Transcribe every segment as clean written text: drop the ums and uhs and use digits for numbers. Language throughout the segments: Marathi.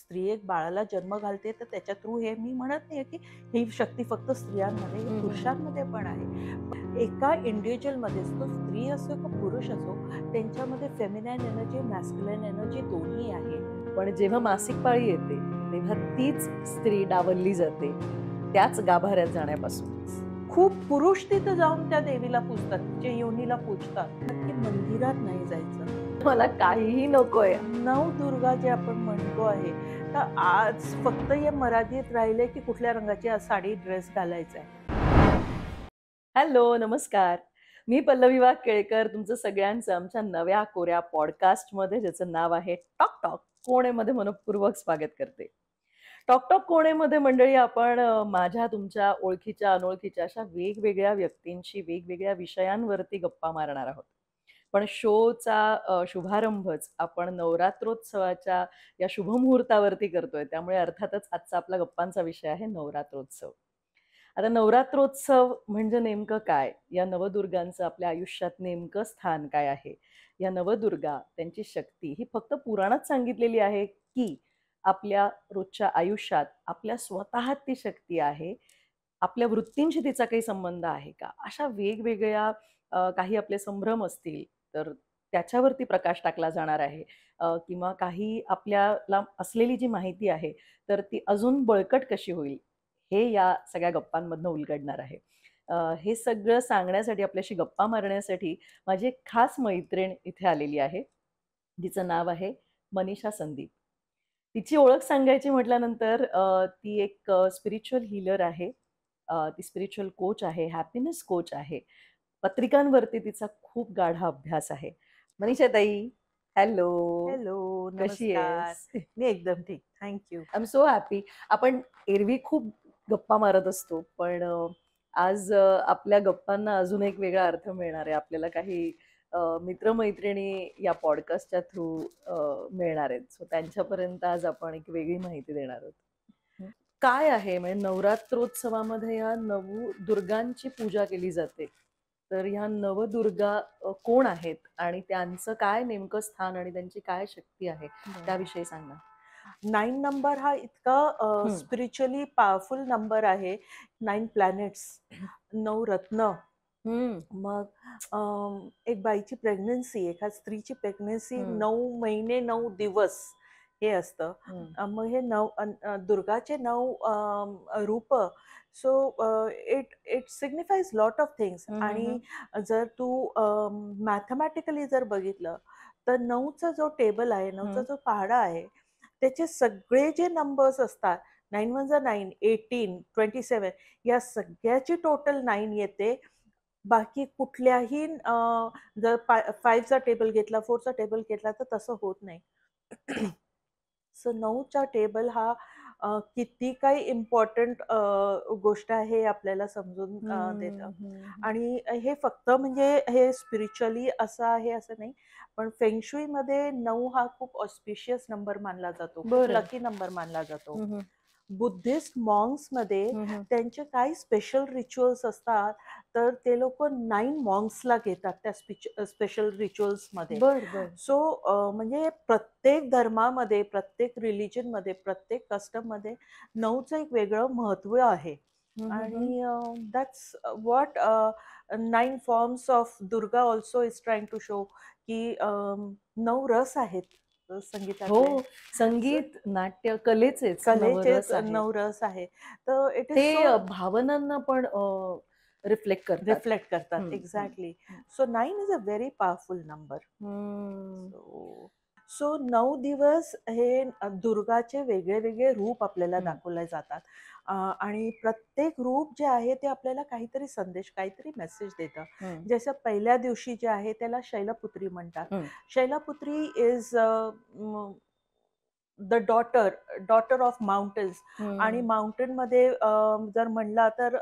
स्त्री एक बाळाला जन्म घालते तर त्याच्या थ्रू हे मी म्हणत नाही की ही शक्ती फक्त स्त्रियांमध्ये, हे पुरुषांमध्ये पण आहे. एका इंडिव्हिज्युअलमध्येच तो स्त्री असो का पुरुष असो, त्यांच्यामध्ये फेमिनाईन एनर्जी, मॅस्क्युलाईन एनर्जी दोन्ही आहे. पण जेव्हा मासिक पाळी येते तेव्हा तीच स्त्री डावलली जाते त्याच गाभाऱ्यात जाण्यापासून. खूप पुरुष तिथं जाऊन त्या देवीला पूजतात, तिच्या योनीला पूजतात. नक्की मंदिरात नाही जायचं. मला काहीही नकोय. नवदुर्गा जे आपण म्हणतो आहे, तर आज फक्त हे मर्यादित राहिले की कुठल्या रंगाची साडी ड्रेस घालायचा आहे. हॅलो, नमस्कार. मी पल्लवी वाघ केळकर, तुमचं सगळ्यांचं आमच्या नव्या कोऱ्या पॉडकास्टमध्ये, ज्याचं नाव आहे टॉक टॉक कोणेमध्ये, मनपूर्वक स्वागत करते. टॉक टॉक कोणेमध्ये मंडळी आपण माझ्या तुमच्या ओळखीच्या अनोळखीच्या अशा वेगवेगळ्या व्यक्तींशी वेगवेगळ्या विषयांवरती गप्पा मारणार आहोत. पण शोचा शुभारंभच आपण नवरात्रोत्सवाच्या या शुभमुहूर्तावरती करतोय, त्यामुळे अर्थातच आजचा आपला गप्पांचा विषय आहे नवरात्रोत्सव. आता नवरात्रोत्सव म्हणजे नेमकं काय, या नवदुर्गांचं आपल्या आयुष्यात नेमकं स्थान काय आहे, या नवदुर्गा त्यांची शक्ती ही फक्त पुराणात सांगितलेली आहे की आपल्या रोजच्या आयुष्यात आपल्या स्वतःत ती शक्ती आहे, आपल्या वृत्तींशी तिचा काही संबंध आहे का, अशा वेगवेगळ्या काही आपले संभ्रम असतील तर त्याच्यावरती प्रकाश टाकला जाणार आहे. किंवा काही आपल्याला असलेली जी माहिती आहे तर ती अजून बळकट कशी होईल हे या सगळ्या गप्पांमधनं उलगडणार आहे. हे सगळं सांगण्यासाठी, आपल्याशी गप्पा मारण्यासाठी माझी एक खास मैत्रीण इथे आलेली आहे, जिचं नाव आहे मनीषा संदीप. तिची ओळख सांगायची म्हटल्यानंतर ती एक स्पिरिच्युअल हीलर आहे, ती स्पिरिच्युअल कोच आहे, हॅपीनेस कोच आहे. पत्रिकांवरती तिचा खूप गाढा अभ्यास आहे. मनीषा ताई, हॅलो. हॅलो, कशी नमस्कार. आहेस? मी एकदम ठीक, thank you. I am so happy. आपण एरवी खूप गप्पा मारत असतो, पण आज आपल्या गप्पांना अजून एक वेगळा अर्थ मिळणार आहे. आपल्याला काही मित्रमैत्रिणी या पॉडकास्टच्या थ्रू मिळणार आहेत. सो त्यांच्यापर्यंत आज आपण एक वेगळी माहिती देणार आहोत. काय आहे म्हणजे नवरात्रोत्सवामध्ये या नवदुर्गांची पूजा केली जाते, तर ह्या नवदुर्गा कोण आहेत आणि त्यांचं काय नेमकं स्थान आणि त्यांची काय शक्ती आहे त्याविषयी सांगा. 9 नंबर हा इतका स्पिरिच्युअली पॉवरफुल नंबर आहे. 9 प्लॅनेट्स, 9 रत्न. मग एक बाईची प्रेग्नन्सी, एका स्त्रीची प्रेग्नन्सी 9 महिने 9 दिवस हे असतं. मग हे दुर्गाचे 9 रूप. So it signifies lot of things. आणि जर तू मॅथमॅटिकली जर बघितलं तर 9चा जो टेबल आहे, 9चा जो पहाडा आहे, त्याचे सगळे जे नंबर्स असतात, 9 1 9, 18, 27, या सगळ्याची टोटल 9 येते. बाकी कुठल्याही जर 5चा टेबल घेतला, 4चा टेबल घेतला तर तसं होत नाही. सो 9चा टेबल हा किती काही इम्पॉर्टंट गोष्ट आहे हे आपल्याला समजून देतं. आणि हे फक्त म्हणजे हे स्पिरिच्युअली असं आहे असं नाही, पण फेंगशुईमध्ये 9 हा खूप ऑस्पिशियस नंबर मानला जातो, खूप लकी नंबर मानला जातो. बुद्धिस्ट मॉन्क्समध्ये त्यांचे काही स्पेशल रिच्युअल्स असतात, तर ते लोक 9 मॉन्क्सला घेतात त्या स्पेशल रिच्युअल्समध्ये. सो म्हणजे प्रत्येक धर्मामध्ये, प्रत्येक रिलिजनमध्ये, प्रत्येक कस्टममध्ये 9चं एक वेगळं महत्व आहे. आणि that's what 9 forms of Durga also is trying to show की 9 रस आहेत संगीताचे. हो, संगीत नाट्य कलेचेच 9 रस आहे. तर इट इज ते भावनांना पण रिफ्लेक्ट करतात. Exactly. So 9 is a very powerful number. So 9 दिवस हे दुर्गाचे वेगळे वेगळे रूप आपल्याला दाखवले जातात. आणि प्रत्येक रूप जे आहे ते आपल्याला काहीतरी संदेश, काहीतरी मेसेज देतं. जसं पहिल्या दिवशी जे आहे त्याला शैलपुत्री म्हणतात. Shailaputri is the daughter of mountains. आणि माउंटन मध्ये जर म्हणला तर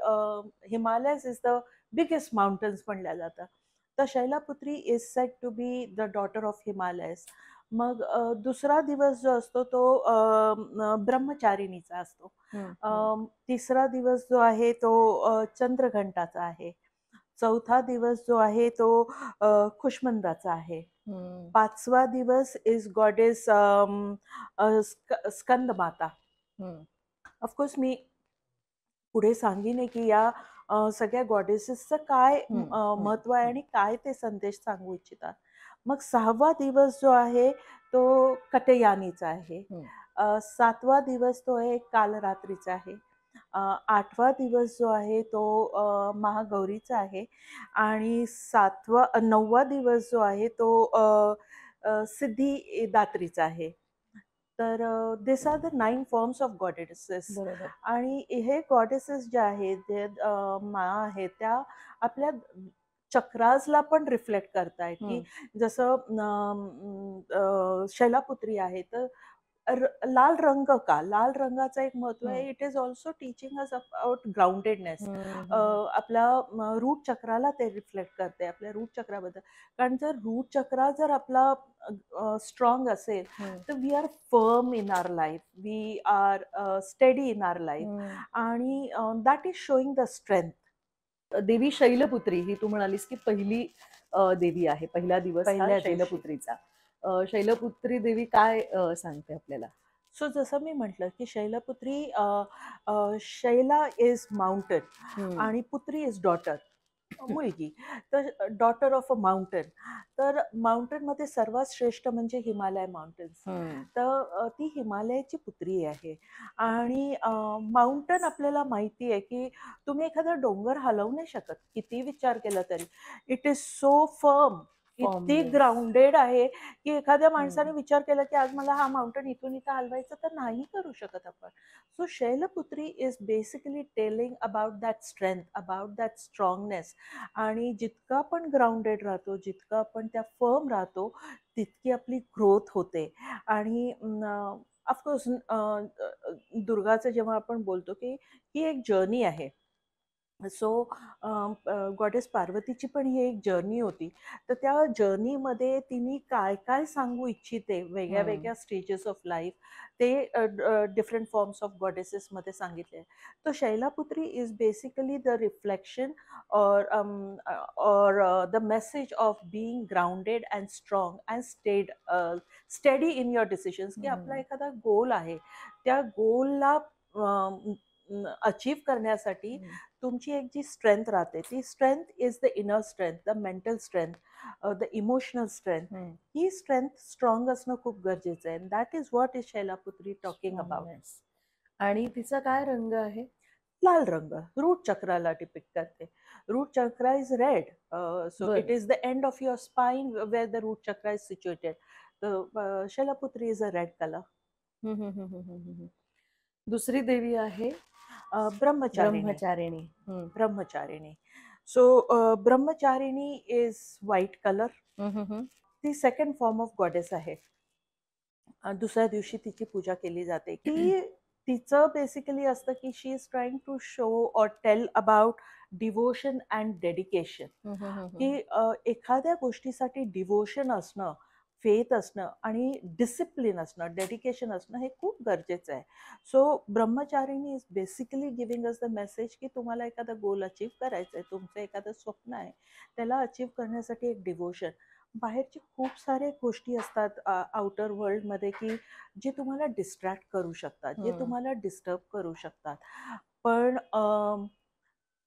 Himalayas is the biggest mountains म्हणल्या जातं. तर Shailaputri is said to be the daughter of Himalayas. मग दुसरा दिवस जो असतो तो ब्रह्मचारिणीचा असतो. तिसरा दिवस जो आहे तो चंद्रघंटाचा आहे. 4था दिवस जो आहे तो खुशमंदाचा आहे. हम्म. 5वा दिवस इज गॉडेस स्कंद माता. हम्म. ऑफकोर्स मी पुढे सांगीन की या सगळ्या गॉडेसेसचं काय हम्म. महत्व आहे हम्म. आणि काय ते संदेश सांगू इच्छितात. मग 6वा दिवस जो आहे तो कटयानीचा आहे. हम्म. 7वा दिवस तो आहे कालरात्रीचा आहे. 8वा दिवस जो आहे तो महागौरीचा आहे आणि 9वा दिवस जो आहे तो सिद्धिदात्रीचा आहे. तर this are the 9 forms of goddesses. बरोबर. आणि हे गॉडेसेस ज्या आहेत जे माळा आहेत त्या आपल्या चक्रासला पण रिफ्लेक्ट करतायत की जसं शैलापुत्री आहे तर लाल रंग का लाल रंगाचं एक महत्व आहे. It is also teaching us about groundedness. आपल्या रूट चक्राला ते रिफ्लेक्ट करते आपल्या रूट चक्राबद्दल. कारण जर रूट चक्र जर आपला स्ट्रॉंग असेल तर we are firm in our life, we are steady in our life आणि that is showing the strength. Devi Shailputri ही तू म्हणालीस की पहिली देवी आहे. पहिला दिवस हा पहिल्या दिवशी. शैलपुत्रीचा. शैलपुत्री देवी काय सांगते आपल्याला? सो जसं मी म्हटलं की शैलपुत्री शैला इज माउंटन आणि पुत्री इज डॉटर, मुलगी. तर डॉटर ऑफ अ माउंटन. तर माउंटनमध्ये सर्वात श्रेष्ठ म्हणजे हिमालय माउंटन्स. तर ती हिमालयाची पुत्री आहे आणि माउंटन आपल्याला माहिती आहे की तुम्ही एखादा डोंगर हलवू नाही शकत किती विचार केला तरी. इट इज सो फर्म, इतकी ग्राउंडेड आहे की एखाद्या माणसाने विचार केला की आज मला हा माउंटन इथून इथं हलवायचं तर नाही करू शकत आपण. So Shailputri is basically telling about that strength, about that strongness. आणि जितकं आपण ग्राउंडेड राहतो, जितकं आपण त्या फर्म राहतो तितकी आपली ग्रोथ होते. आणि ऑफकोर्स दुर्गाचं जेव्हा आपण बोलतो की ही एक जर्नी आहे. सो गॉडेस पार्वतीची पण ही एक जर्नी होती. तर त्या जर्नीमध्ये तिने काय काय सांगू इच्छिते वेगळ्या वेगळ्या स्टेजेस ऑफ लाईफ ते डिफरंट फॉर्म्स ऑफ गॉडेसेसमध्ये सांगितले. तर Shailaputri is basically the reflection or the message of being grounded and strong and steady in your decisions. की आपला एखादा गोल आहे त्या गोलला अचीव करण्यासाठी तुमची एक जी स्ट्रेंथ राहते ती strength is the inner strength, the mental strength, the emotional strength. ही स्ट्रेंथ स्ट्रॉंग असणं खूप गरजेचं आहे. That is what is Shailaputri talking about. आणि तिचा काय रंग आहे? लाल रंग रूट चक्राला डिपिक्ट करते. Root chakra is red. So it is the end of your spine where the root chakra is situated. Shailaputri is a red colour. दुसरी देवी आहे Brahmacharini. Brahmacharini. So Brahmacharini is white colour. ती सेकंड फॉर्म ऑफ गॉडेस आहे. दुसऱ्या दिवशी तिची पूजा केली जाते की तिचं बेसिकली असतं की she is trying to show or tell about devotion and dedication. की एखाद्या गोष्टीसाठी डिवोशन असणं, फेथ असणं आणि डिसिप्लिन असणं, डेडिकेशन असणं हे खूप गरजेचं आहे. So Brahmacharini is basically giving us the message की तुम्हाला एखादा गोल अचीव करायचं आहे, तुमचं एखादं स्वप्न आहे, त्याला अचीव करण्यासाठी एक डिवोशन. बाहेरची खूप साऱ्या गोष्टी असतात आउटर वर्ल्डमध्ये की जे तुम्हाला डिस्ट्रॅक्ट करू शकतात, जे तुम्हाला डिस्टर्ब करू शकतात. पण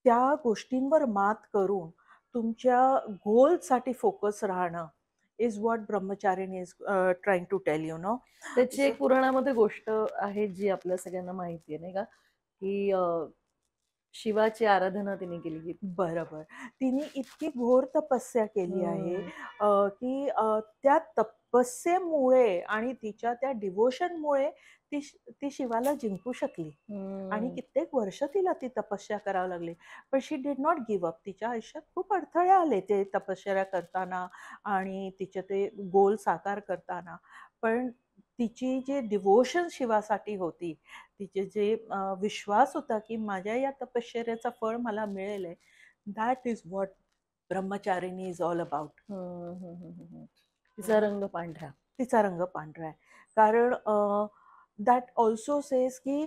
त्या गोष्टींवर मात करून तुमच्या गोलसाठी फोकस राहणं is what Brahmacharini is trying to tell you know. त्याची एक पुराणामध्ये गोष्ट आहे जी आपल्या सगळ्यांना माहिती आहे नाही का, की शिवाची आराधना तिने केली. बरोबर. तिने इतकी घोर तपस्या केली आहे की त्या तपस्येमुळे आणि तिच्या त्या डिवोशनमुळे ती शिवाला जिंकू शकली. आणि कित्येक वर्ष तिला ती तपस्या करावी लागली. पण शी डिड नॉट गिव्ह अप. तिच्या आयुष्यात खूप अडथळे आले ते तपश्चर्या करताना आणि तिचे ते गोल साकार करताना. पण तिची जे डिवोशन शिवासाठी होती, तिचे जे विश्वास होता की माझ्या या तपश्चर्याचं फळ मला मिळेल आहे, that is what Brahmacharini is all about. तिचा रंग पांढरा. तिचा रंग पांढरा आहे. कारण दॅट ऑल्सो सेज की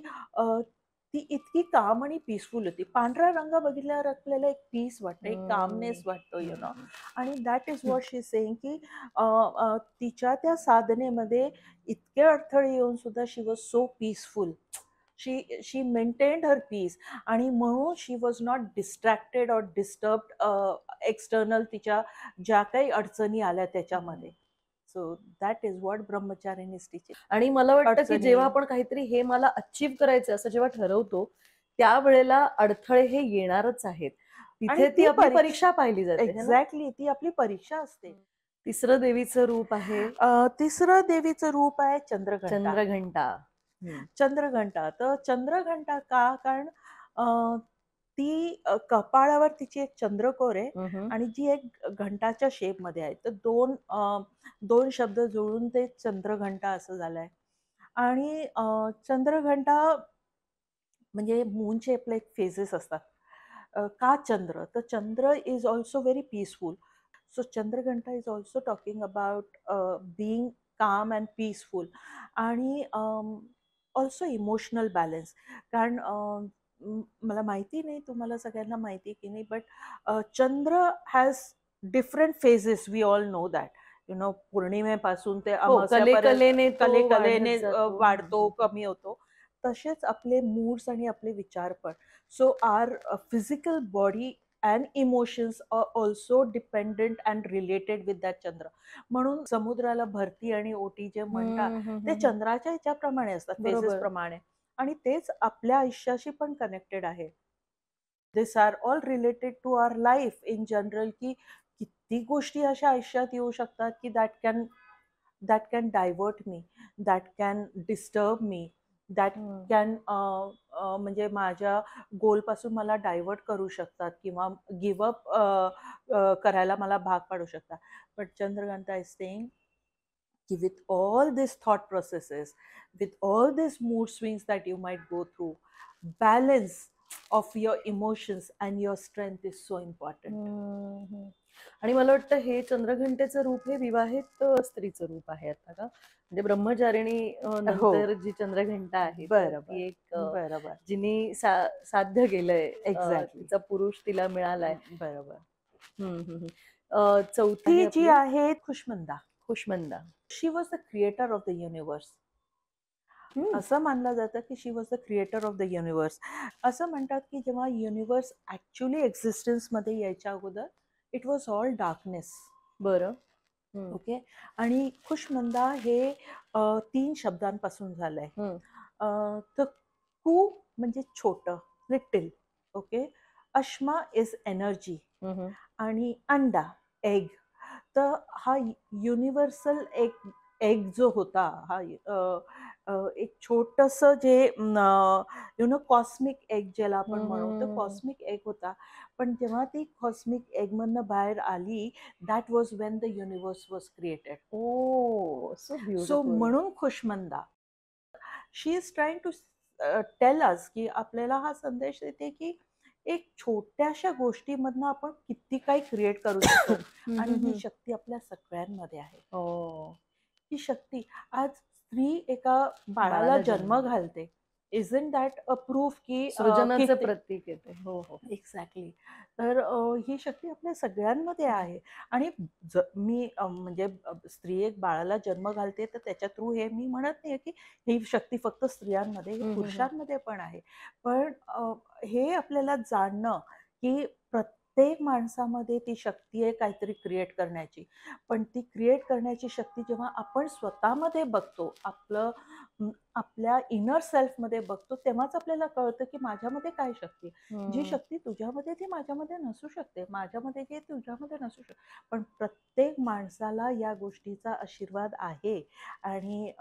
ती इतकी काम आणि पीसफुल होती. पांढरा रंग बघितल्यावर आपल्याला एक पीस वाटतं, एक कामनेस वाटतो, यु नो. आणि that is what she is saying की तिच्या त्या साधनेमध्ये इतके अडथळे येऊन सुद्धा she was so peaceful. She maintained her peace, आणि म्हणून she was not distracted or disturbed external तिच्या ज्या काही अडचणी आल्या त्याच्यामध्ये. So that is what Brahmacharini is teaching. आणि मला वाटतं की अडचणी. जेव्हा आपण काहीतरी हे मला अचीव्ह करायचं असं जेव्हा ठरवतो त्यावेळेला अडथळे हे येणारच आहेत. तिथे ती आपली परीक्षा पाहिली जाते. एक्झॅक्टली, ती आपली परीक्षा असते. तिसरं देवीचं रूप आहे तिसरं देवीचं रूप आहे चंद्रघंटा. चंद्रघंटा. चंद्रघंटा. तर चंद्रघंटा का? कारण ती कपाळावर तिची एक चंद्रकोर आहे आणि जी एक घंटाच्या शेप मध्ये आहे. तर दोन शब्द जुळून ते चंद्रघंटा असं झालंय. आणि चंद्रघंटा म्हणजे मून शेपला एक फेजेस असतात. का चंद्र? तर Chandra is also very peaceful. So Chandraghanta is also talking about being calm and peaceful, आणि ऑल्सो इमोशनल बॅलन्स. कारण मला माहिती नाही तुम्हाला सगळ्यांना माहिती की नाही, but Chandra has different phases. We all know that, you know. पौर्णिमेपासून ते कलेकलेने कलेकलेने वाढतो, कमी होतो. तसेच आपले मूड्स आणि आपले विचार पण. So are physical body and emotions are also dependent and related with that Chandra. म्हणून समुद्राला भरती आणि ओटी जे म्हणतात ते चंद्राच्या ह्याच्याप्रमाणे असतात, फेजेस प्रमाणे. आणि तेच आपल्या आयुष्याशी पण कनेक्टेड आहे. This are all related to our life in general, की किती गोष्टी अशा आयुष्यात येऊ शकतात की that can divert me, that can disturb me, that can म्हणजे माझ्या गोलपासून मला डायव्हर्ट करू शकतात किंवा गिव्हअप करायला मला भाग पाडू शकतात. बट चंद्रकांता इज सेइंग की with all these thought processes, with all these mood swings that you might go through, balance of your emotions and your strength is so important. आणि मला वाटतं हे चंद्रघंटेचं रूप हे विवाहित स्त्रीचं रूप आहे आता का? म्हणजे ब्रह्मचारिणी नंतर जी चंद्रघंटा आहे ती एक जिने साध्य केलंय, तिचा पुरुष तिला मिळालाय. बरोबर. चौथी जी आहे Kushmanda. She was the creator of the universe. असं मानलं जातं की she was the creator of the universe. असं म्हणतात की जेव्हा युनिवर्स ऍक्च्युली एक्झिस्टन्स मध्ये यायच्या अगोदर इट वॉज ऑल डार्कनेस. बरं. ओके. आणि खुशमंदा हे 3 शब्दांपासून झालंय. तर कु म्हणजे छोटं, little. Okay. Asma is energy आणि अंडा, एग. तर हा युनिव्हर्सल एग जो होता, हा एक छोटस जे यु नो कॉस्मिक एग ज्याला आपण म्हणतो, कॉस्मिक एग होता. पण जेव्हा ती कॉस्मिक एग मधनं बाहेर आली, that was when the universe was created. So म्हणून Kushmanda. She is trying to tell us की आपल्याला हा संदेश देते की एक छोट्याशा गोष्टीमधनं आपण किती काही क्रिएट करू शकतो. आणि ही शक्ती आपल्या सगळ्यांमध्ये आहे. ही शक्ती. आज स्त्री एका बाळाला जन्म घालते. इजंट दॅट अ प्रूफ की सृजनाचं प्रतीक येते. एक्झॅक्टली. तर ही शक्ती आपल्या सगळ्यांमध्ये आहे. आणि मी म्हणजे स्त्री एक बाळाला जन्म घालते तर त्याच्या थ्रू हे मी म्हणत नाही की ही शक्ती फक्त स्त्रियांमध्ये, पुरुषांमध्ये पण आहे. पण हे आपल्याला जाणणं की प्रत्येक माणसामध्ये ती शक्ती आहे काहीतरी क्रिएट करण्याची. पण ती क्रिएट करण्याची शक्ती जेव्हा आपण स्वतःमध्ये बघतो, आपल्या इनर सेल्फमध्ये बघतो, तेव्हाच आपल्याला कळतं की माझ्यामध्ये काय शक्ती. जी शक्ती तुझ्यामध्ये ती माझ्यामध्ये नसू शकते, माझ्यामध्ये जी तुझ्यामध्ये नसू शकते. पण प्रत्येक माणसाला या गोष्टीचा आशीर्वाद आहे. आणि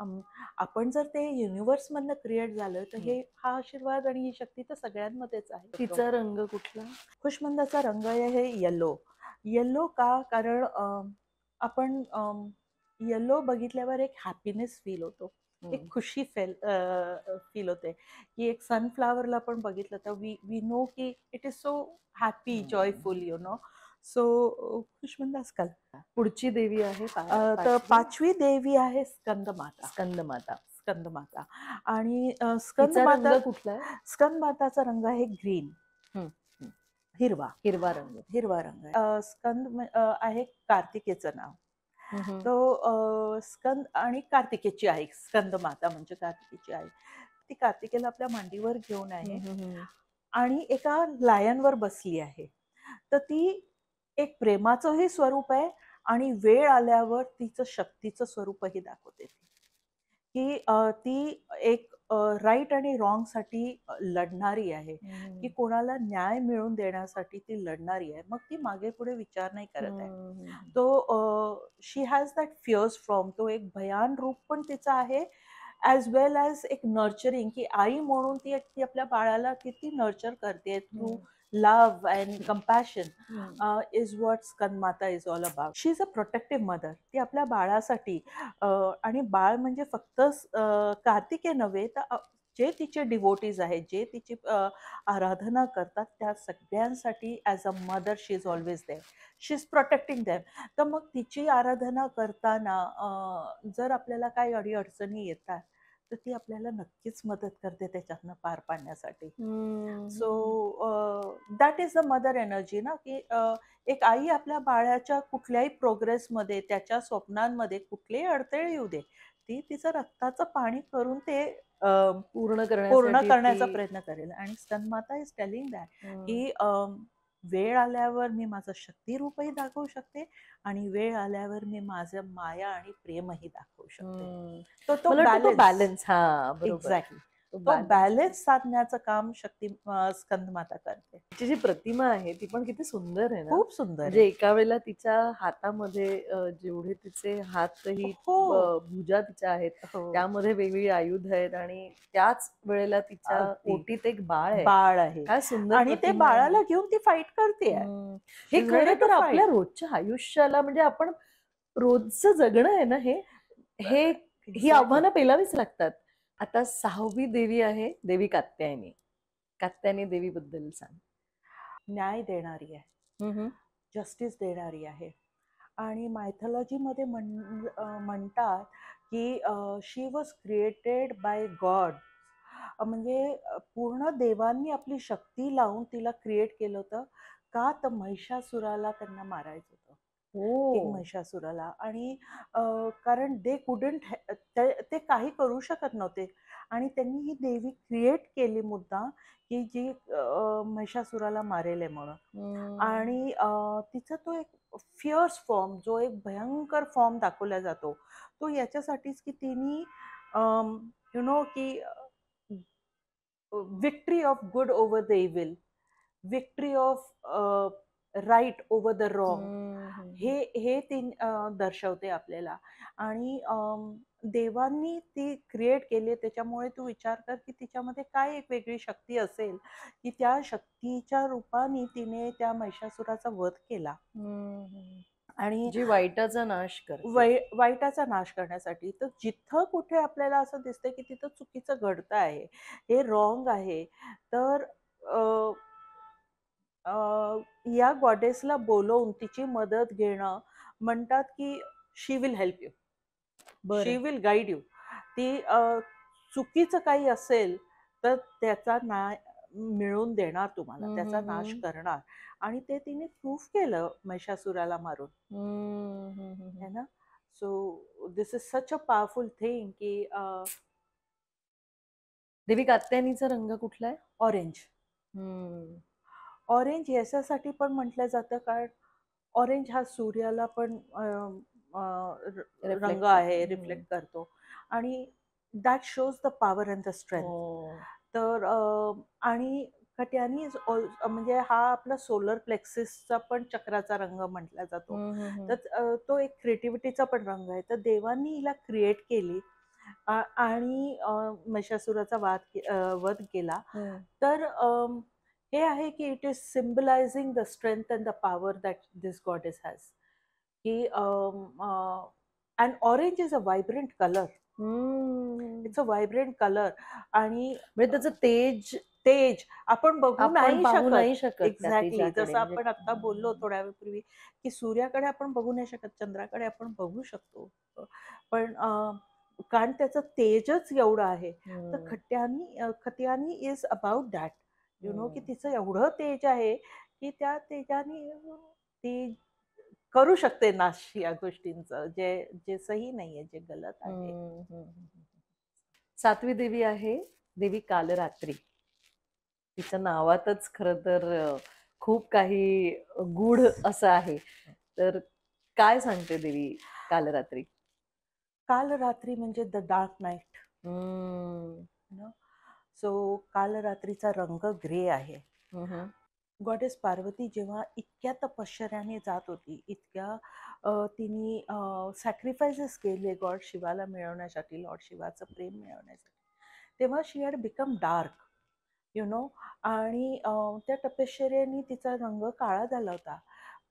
आपण जर ते युनिव्हर्स मधनं क्रिएट झालं तर हा आशीर्वाद आणि ही शक्ती तर सगळ्यांमध्येच आहे. तिचा रंग कुठला? खुशमंदाचा रंग आहे येलो. येलो का? कारण आपण येलो बघितल्यावर एक हॅपीनेस फील होतो, एक खुशी फील होते. की एक सनफ्लावरला पण बघितलं तर वी नो की it is so happy, joyful, you know. So खुशमंदाच कलर. पुढची देवी आहे तर 5वी देवी आहे स्कंदमाता. स्कंदमाता. आणि तिचा स्कंदमाता रंग कुठला आहे? स्कंदमाताचा रंग आहे ग्रीन, हं, हं. हिरवा हिरवा रंग. हिरवा रंग आहे. आहे कार्तिकेचं नाव. हं, हं. तो स्कंद आणि कार्तिकेची आई, स्कंदमाता म्हणजे कार्तिकेची आई. ती कार्तिकेला आपल्या मांडीवर घेऊन आहे हं, हं, हं. आणि एका लायनवर बसली आहे. तर ती एक प्रेमाचंही स्वरूप आहे आणि वेळ आल्यावर तिचं शक्तीचं स्वरूपही दाखवते ती. की ती एक राईट आणि रॉंगसाठी लढणारी आहे, की कोणाला न्याय मिळवून देण्यासाठी ती लढणारी आहे. मग ती मागे पुढे विचार नाही करत आहे. तो शी हॅज दॅट फिअर्स फ्रॉम, तो एक भयान रूप पण तिचा आहे, ॲज वेल ॲज एक नर्चरिंग, की आई म्हणून ती ती आपल्या बाळाला किती नर्चर करते through love and compassion is what Skandamata is all about. She is a protective mother. ती आपल्या बाळासाठी आणि बाळ म्हणजे फक्त कार्तिके नव्हे तर जे तिचे डिवोटीज आहेत, जे तिची आराधना करतात, त्या सगळ्यांसाठी as a mother she is always there. She is protecting them. तर मग तिची आराधना करताना जर आपल्याला काही अडीअडचणी येतात तर ती आपल्याला नक्कीच मदत करते त्याच्यातनं पार पाडण्यासाठी. So that is the mother energy ना, की एक आई आपल्या बाळाच्या कुठल्याही प्रोग्रेसमध्ये, त्याच्या स्वप्नांमध्ये कुठलेही अडथळे येऊ दे, ती तिचं रक्ताचं पाणी करून ते पूर्ण पूर्ण करण्यासाठी करण्याचा ती प्रयत्न करेल. आणि स्तनमाता इज टेलिंग दॅट, की वेळ आल्यावर मी माझं शक्तिरूपही दाखवू शकते आणि वेळ आल्यावर मी माझं माया आणि प्रेमही दाखवू शकते. तर तो मला वाटतं तो बॅलन्स, बॅलन्स. हा, बरोबर. एक्झॅक्टली, तो balance. बॅलन्स साधण्याचं काम स्कंदमाता करते. तिची जी प्रतिमा आहे ती पण किती सुंदर आहे ना. खूप सुंदर म्हणजे आहे. एका वेळेला तिच्या हातामध्ये जेवढे तिचे हातही हो. भुजा तिच्या आहेत, हो. त्यामध्ये वेगवेगळी आयुध आहेत आणि त्याच वेळेला तिच्या अगदी. ओटीत एक बाळ आहे. बाळ आहे काय सुंदर आणि ते प्रतिमा आहे. बाळाला घेऊन ती फाईट करते. हे She's खरं ready to तर आपल्या fight. रोजच्या आयुष्याला, म्हणजे आपण रोजचं जगणं आहे ना, हे ही Exactly. आव्हानं पेलावीच लागतात. आता 6वी देवी आहे देवी कात्यायनी. कात्यायनी देवीबद्दल सांग. न्याय देणारी आहे, जस्टिस देणारी आहे. आणि मायथॉलॉजीमध्ये म्हणतात की she was created by God. म्हणजे पूर्ण देवांनी आपली शक्ती लावून तिला क्रिएट केलं होतं. का तर महिषासुराला त्यांना मारायचं होतं, किंग महिषासुराला. आणि कारण दे कुडंट, ते काही करू शकत नव्हते आणि त्यांनी ही देवी क्रिएट केली मुद्दाम, की जी महिषासुराला मारेल आहे म्हणून. आणि तिचा तो एक फिअर्स फॉर्म, जो एक भयंकर फॉर्म दाखवला जातो, तो याच्यासाठीच की तिने यु नो की victory of good over the evil, victory of right over the wrong, हे ती दर्शवते आपल्याला. आणि देवांनी ती क्रिएट केली, त्याच्यामुळे तू विचार कर की तिच्यामध्ये काय एक वेगळी शक्ती असेल, की त्या शक्तीच्या रूपाने तिने त्या महिषासुराचा वध केला आणि जी वाईटाचा नाश करते. वाईटाचा नाश करण्यासाठी. तर जिथं कुठे आपल्याला असं दिसतंय की तिथं चुकीचं घडतं आहे, हे रॉंग आहे, तर या गॉडेसला बोलवून तिची मदत घेणं. म्हणतात की she will help you, she will guide you. ती चुकीचं काही असेल तर त्याचा न्याय मिळवून देणार तुम्हाला, त्याचा नाश करणार. आणि ते तिने प्रूफ केलं महिषासुराला मारून, है ना. So this is such a powerful thing की देवी कात्यायनीचा रंग कुठला आहे? ऑरेंज. ऑरेंज याच्यासाठी पण म्हटलं जातं कारण ऑरेंज हा सूर्याला पण रंग आहे, रिफ्लेक्ट करतो. आणि that shows the power and the strength. तर आणि कट्यानी म्हणजे हा आपला सोलर प्लेक्सिसचा पण चक्राचा रंग म्हटला जातो. तर तो एक क्रिएटिव्हिटीचा पण रंग आहे. तर देवांनी हिला क्रिएट केली आणि महिषासुराचा वध केला. तर हे आहे की it is symbolizing the strength and the power that this goddess has. की and orange is a vibrant colour. It's a vibrant colour. आणि त्याचं तेज आपण बघू नाही शकत. एक्झॅक्टली. जसं आपण आता बोललो थोड्या वेळपूर्वी की सूर्याकडे आपण बघू नाही शकत, चंद्राकडे आपण बघू शकतो, पण कारण त्याचं तेजच एवढं आहे. तर हम्म. खत्यानी इज अबाउट दॅट, की तिचं एवढं तेज आहे की त्या तेजाने ती करू शकते नाश या गोष्टींचं, जे सही नाहीये, जे गलत आहे. हम्म. सातवी देवी आहे देवी कालरात्री. तिच्या नावातच खरं तर खूप काही गूढ असं आहे. तर काय सांगते देवी कालरात्री? काल रात्री म्हणजे द डार्क नाईट. हम्म. सो काल रात्रीचा रंग ग्रे आहे. हम्म. गॉडेस पार्वती जेव्हा इतक्या तपश्चर्याने जात होती, इतक्या तिने सॅक्रिफायसेस केले गॉड शिवाला मिळवण्यासाठी, लॉर्ड शिवाचं प्रेम मिळवण्यासाठी, तेव्हा शी हॅड बिकम डार्क, आणि त्या तपश्चर्याने तिचा रंग काळा झाला होता.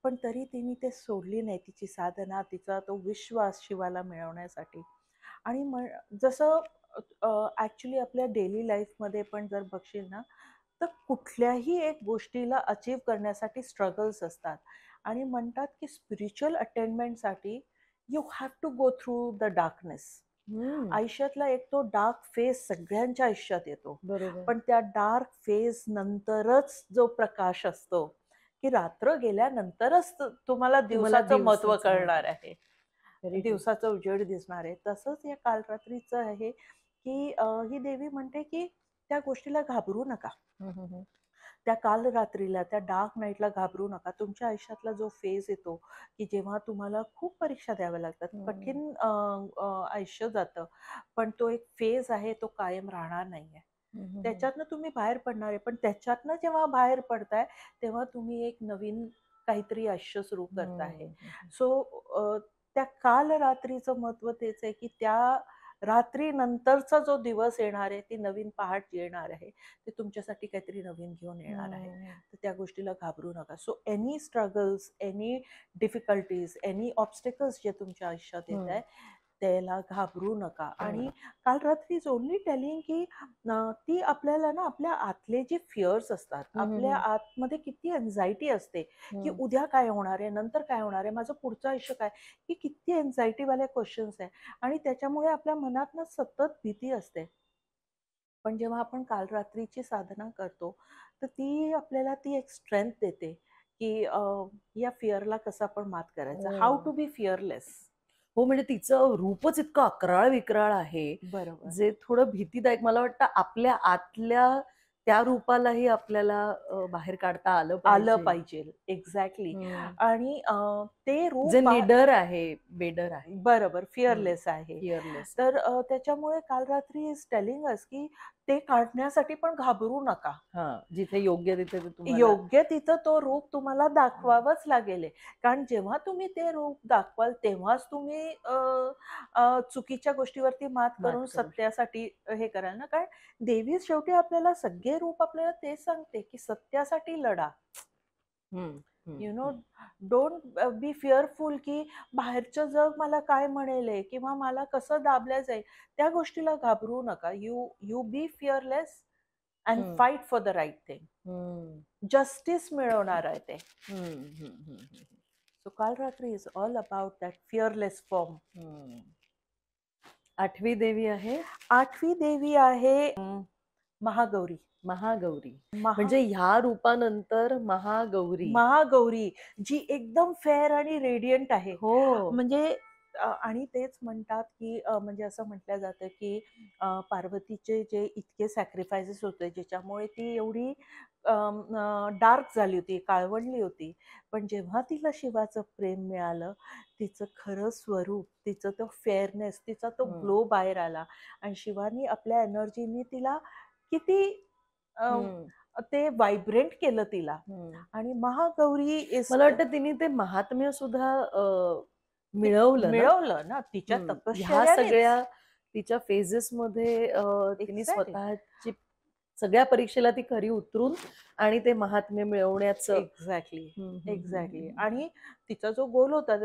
पण तरी तिने ते सोडली नाही, तिची साधना, तिचा तो विश्वास शिवाला मिळवण्यासाठी. आणि जसं ॲक्च्युली आपल्या डेली लाईफमध्ये पण जर बघशील ना, तर कुठल्याही एक गोष्टीला अचीव करण्यासाठी स्ट्रगल्स असतात. आणि म्हणतात की स्पिरिच्युअल अटेनमेंटसाठी you have to go through the darkness. आयुष्यातला एक तो डार्क फेज सगळ्यांच्या आयुष्यात येतो, बरोबर. पण त्या डार्क फेज नंतरच जो प्रकाश असतो, की रात्र गेल्यानंतरच तुम्हाला दिवसाचं महत्व कळणार आहे, दिवसाचं उजेड दिसणार आहे. तसंच या कालरात्रीचं आहे की ही देवी म्हणते की त्या गोष्टीला घाबरू नका, त्या कालरात्रीला, त्या डार्क नाईटला घाबरू नका. तुमच्या आयुष्यातला जो फेज येतो की जेव्हा तुम्हाला खूप परीक्षा द्याव्या लागतात, कठीण आयुष्य जातं, पण तो एक फेज आहे, तो कायम राहणार नाहीये. त्याच्यातनं तुम्ही बाहेर पडणार आहे, पण त्याच्यातनं जेव्हा बाहेर पडताय तेव्हा तुम्ही एक नवीन काहीतरी आयुष्य सुरू करताय. सो त्या कालरात्रीचं महत्व तेच आहे की त्या रात्री नंतरचा जो दिवस येणार आहे, ती नवीन पहाट येणार आहे, ते तुमच्यासाठी काहीतरी नवीन घेऊन येणार आहे. तर त्या गोष्टीला घाबरू नका. So any struggles, any difficulties, any obstacles जे तुमच्या आयुष्यात येत आहे, त्याला घाबरू नका. आणि काल रात्री इज ओनली टेलिंग की ती आपल्याला ना, आपल्या आतले जे फिअर्स असतात, आपल्या आतमध्ये किती एन्झायटी असते की उद्या काय होणार आहे, नंतर काय होणार आहे, माझं पुढचं आयुष्य काय, ही किती एन्झायटीवाल्या क्वेश्चन्स आहे. आणि त्याच्यामुळे आपल्या मनात ना सतत भीती असते. पण जेव्हा आपण काल रात्रीची साधना करतो, तर ती आपल्याला ती एक स्ट्रेंथ देते की या फिअरला कसं आपण मात करायचं, हाऊ टू बी फिअरलेस. हो, म्हणजे तिचं रूपच इतकं अकराळ विक्राळ आहे, बरोबर. जे थोडं भीतीदायक. मला वाटतं आपल्या आतल्या त्या रूपालाही आपल्याला बाहेर काढता आलं आलं पाहिजे. पाहिजे, एक्झॅक्टली. आणि ते जे रूप निडर आहे, बेडर आहे, बरोबर, फिअरलेस आहे. फिअरलेस. तर त्याच्यामुळे काल रात्री इज टेलिंग अस की ते काढण्यासाठी पण घाबरू नका. जिथे योग्य तिथे ते तुम्हाला योग्य तिथं तो रूप तुम्हाला दाखवावंच लागेल. कारण जेव्हा तुम्ही ते रूप दाखवाल तेव्हाच तुम्ही चुकीच्या गोष्टीवरती मात करून करू सत्यासाठी हे कराल ना. कारण देवी शेवटी आपल्याला सगळे रूप आपल्याला तेच सांगते की सत्यासाठी लढा. डोंट बी फिअरफुल की बाहेरचं जग मला काय म्हणेल किंवा मला कसं दाबल्या जाईल, त्या गोष्टीला घाबरू नका. You be fearless and fight for the right thing. Justice मिळवणार आहे ते. सो काल रात्री is all about that fearless form. आठवी देवी आहे, आठवी देवी आहे महागौरी. महागौरी. म्हणजे ह्या रूपानंतर महागौरी जी एकदम फेअर आणि रेडियंट आहे. हो. म्हणजे आणि तेच म्हणतात की म्हणजे असं म्हटलं जातं की पार्वतीचे जे इतके सॅक्रिफायसेस होते, ज्याच्यामुळे ती एवढी डार्क झाली होती, काळवंडली होती, पण जेव्हा तिला शिवाचं प्रेम मिळालं, तिचं खरं स्वरूप, तिचं तो फेअरनेस, तिचा तो ग्लो बाहेर आला. आणि शिवानी आपल्या एनर्जीनी तिला किती ते व्हायब्रेंट केलं तिला. आणि महागौरी इज, मला वाटतं तिने ते महात्म्य सुद्धा मिळवलं ना तिच्या ह्या तपश्चर्यानेच. सगळ्या तिच्या फेजेस मध्ये तिने Exactly. स्वतःची सगळ्या परीक्षेला ती खरी उतरून आणि ते महात्म्य मिळवण्याचं. एक्झॅक्टली. आणि तिचा जो गोल होता,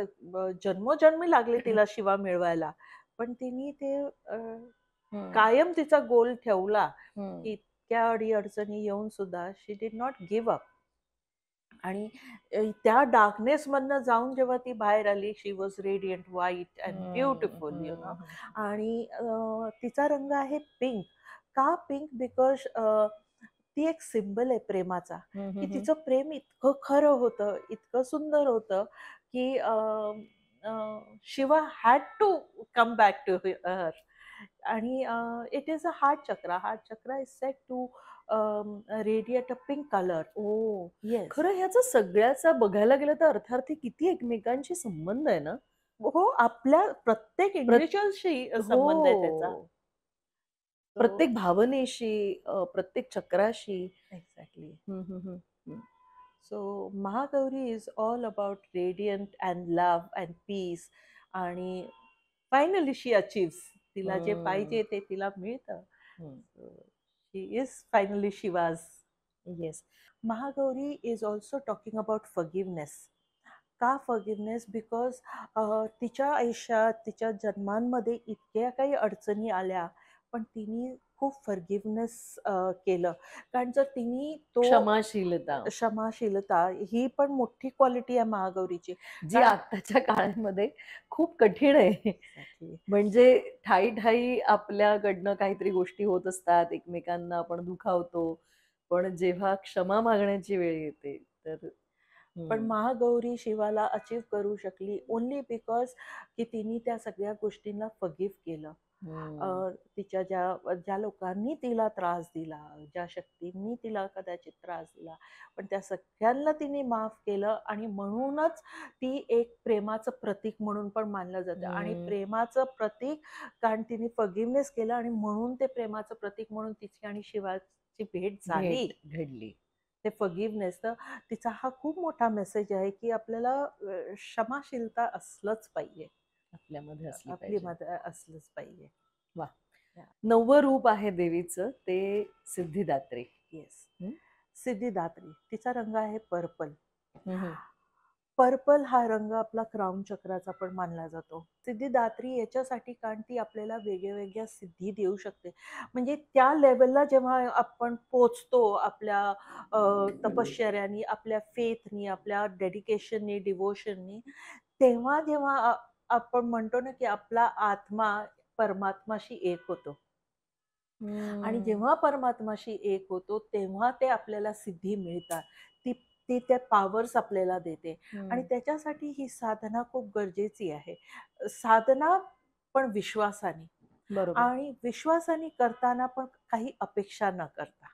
जन्मोजन्मी लागले तिला शिवा मिळवायला, पण तिने ते कायम तिचा गोल ठेवला की इतक्या अडी अडचणी येऊन सुद्धा she did not give up. आणि त्या डार्कनेस मधनं जाऊन जेव्हा ती बाहेर आली, she was radiant white and beautiful आणि तिचा रंग आहे पिंक. का पिंक? बिकॉज ती एक सिम्बल आहे प्रेमाचा, की तिचं प्रेम इतकं खरं होतं, इतकं सुंदर होतं, की Shiva had to come back to her. आणि it is a heart chakra. Heart chakra is set to radiate a pink colour. Oh, yes. खरं ह्याचा सगळ्याचा बघायला गेलं तर अर्थार्थी किती एकमेकांशी संबंध आहे ना. हो, आपल्या प्रत्येक प्रत इंडिव्हिज्युअलशी हो, संबंध आहे त्याचा. प्रत्येक भावनेशी, प्रत्येक चक्राशी. एक्झॅक्टली. हम्म, hmm, hmm, hmm. So Mahagauri is all about radiant and love and peace. आणि फायनली शी अचीव्स. तिला जे पाहिजे ते तिला मिळतं. She is finally Shiva's. Yes. Mahagauri is also talking about forgiveness. का फॉरगिवनेस? बिकॉज तिच्या आयुष्यात, तिच्या जन्मांमध्ये इतक्या काही अडचणी आल्या, पण तिने खूप फॉरगिवनेस केलं. कारण जर तिने तो क्षमाशीलता, क्षमाशीलता ही पण मोठी क्वालिटी आहे महागौरीची. जी आताच्या काळामध्ये खूप कठीण आहे. Exactly. म्हणजे ठाई ठाई आपल्याकडनं काहीतरी गोष्टी होत असतात, एकमेकांना आपण दुखावतो, पण जेव्हा क्षमा मागण्याची वेळ येते तर पण महागौरी शिवाला अचीव करू शकली ओनली बिकॉज की तिने त्या सगळ्या गोष्टींना फॉरगिव्ह केलं. तिच्या ज्या ज्या लोकांनी तिला त्रास दिला, ज्या शक्तींनी तिला कदाचित त्रास दिला, पण त्या सगळ्यांना तिने माफ केलं. आणि म्हणूनच ती एक प्रेमाचं प्रतीक म्हणून पण मानलं जातं. आणि प्रेमाचं प्रतीक, कारण तिने फॉरगिवनेस केलं आणि म्हणून ते प्रेमाचं प्रतीक म्हणून तिची आणि शिवाची भेट झाली, घडली. ते फॉरगिवनेस. तर तिचा हा खूप मोठा मेसेज आहे की आपल्याला क्षमाशीलता असलंच पाहिजे, आपल्यामध्ये असली आपली पाहिजे. मध्ये असलंच पाहिजे. वा. 9वं रूप आहे देवीचं, ते सिद्धिदात्री. येस. सिद्धिदात्री. तिचा रंग आहे पर्पल. हम्म. पर्पल हा रंग आपला क्राऊन चक्राचा पण मानला जातो. सिद्धिदात्री याच्यासाठी, कारण ती आपल्याला वेगळ्या वेगळ्या सिद्धी देऊ शकते. म्हणजे त्या लेवलला जेव्हा आपण पोचतो आपल्या तपश्चर्यानी, आपल्या फेथनी, आपल्या डेडिकेशननी, डिवोशननी, तेव्हा जेव्हा आपण म्हणतो ना की आपला आत्मा परमात्माशी एक होतो. आणि जेव्हा परमात्माशी एक होतो तेव्हा ते आपल्याला सिद्धी मिळतात. ती ती त्या पॉवर्स आपल्याला देते. आणि त्याच्यासाठी ही साधना खूप गरजेची आहे. साधना पण विश्वासाने. बरोबर. आणि विश्वासाने करताना पण काही अपेक्षा न करता.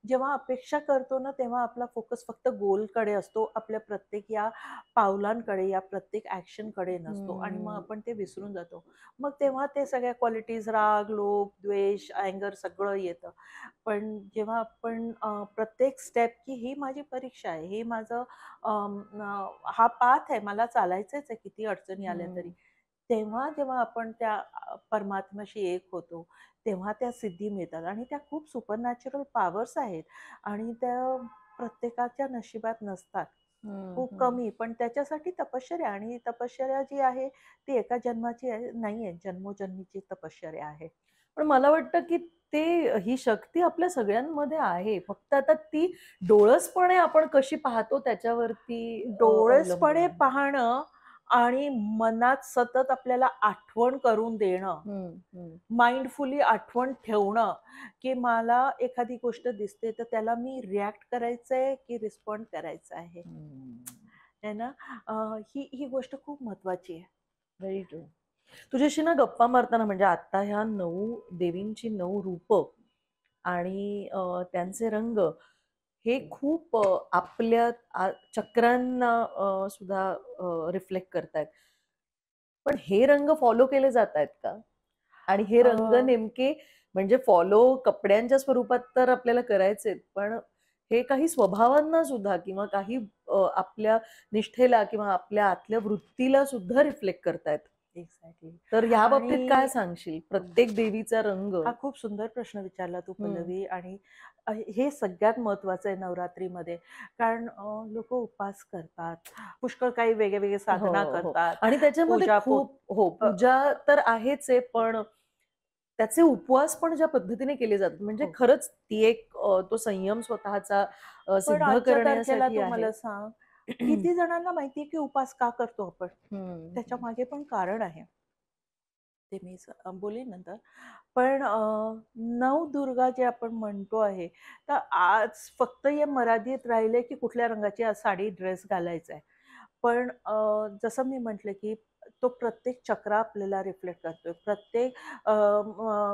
जेव्हा अपेक्षा करतो ना तेव्हा आपला फोकस फक्त गोलकडे असतो, आपल्या प्रत्येक या पावलांकडे, या प्रत्येक ऍक्शनकडे नसतो. आणि मग आपण ते विसरून जातो. मग तेव्हा ते सगळ्या क्वालिटीज, राग, लोभ, द्वेष, अँगर सगळं येतं. पण जेव्हा आपण प्रत्येक स्टेप, की ही माझी परीक्षा आहे, हे माझं हा पाथ आहे, मला चालायचंच आहे किती अडचणी आल्या तरी, तेव्हा जेव्हा आपण त्या परमात्म्याशी एक होतो तेव्हा त्या सिद्धी मिळतात. आणि त्या खूप सुपरनॅचरल पॉवर्स आहेत आणि त्या प्रत्येकाच्या नशिबात नसतात, खूप कमी. पण त्याच्यासाठी तपश्चर्या, आणि तपश्चर्या जी आहे ती एका जन्माची नाहीये, जन्मोजन्मीची तपश्चर्या आहे. पण मला वाटतं की ही शक्ती आपल्या सगळ्यांमध्ये आहे, फक्त आता ती डोळसपणे आपण कशी पाहतो त्याच्यावरती डोळसपणे पाहणं आणि मनात सतत आपल्याला आठवण करून देणं, माइंडफुली आठवण ठेवणं, की मला एखादी गोष्ट दिसते तर त्याला मी रिॲक्ट करायचंय की रिस्पॉन्ड करायचं आहे ना. ही ही गोष्ट खूप महत्वाची आहे. Very true. तुझ्याशी ना गप्पा मारताना, म्हणजे आता ह्या 9 देवींची 9 रूप आणि त्यांचे रंग हे खूप आपल्या चक्रांना सुद्धा रिफ्लेक्ट करतायत. पण हे रंग फॉलो केले जात आहेत का? आणि हे रंग नेमके, म्हणजे फॉलो कपड्यांच्या स्वरूपात तर आपल्याला करायचे, पण हे काही स्वभावांना सुद्धा किंवा काही आपल्या निष्ठेला किंवा आपल्या आतल्या वृत्तीला सुद्धा रिफ्लेक्ट करतायत. एक्झॅक्टली. तर ह्या बाबतीत काय सांगशील? प्रत्येक देवीचा रंग. हा खूप सुंदर प्रश्न विचारला तू पल्लवी. आणि हे सगळ्यात महत्वाचं आहे नवरात्रीमध्ये. कारण लोक उपवास करतात, पुष्कळ काही वेगळे वेगळे साधना करतात, आणि त्याच्यामध्ये पूजा खूप पूजा तर आहेच आहे, पण त्याचे उपवास पण ज्या पद्धतीने केले जातात म्हणजे हो. खरंच ती एक तो संयम स्वतःचा पण सिद्ध आजच्या तारखेला करण्यासाठी तू आहे. मला सांग, किती जणांना माहिती की उपास का करतो आपण? त्याच्या हम्म. मागे पण कारण आहे. ते मी बोलीन नंतर. पण नवदुर्गा जे आपण म्हणतो आहे, तर आज फक्त हे मर्यादित राहिले की कुठल्या रंगाची आज साडी, ड्रेस घालायचा आहे. पण जसं मी म्हटलं की तो प्रत्येक चक्र आपल्याला रिफ्लेक्ट करतोय. प्रत्येक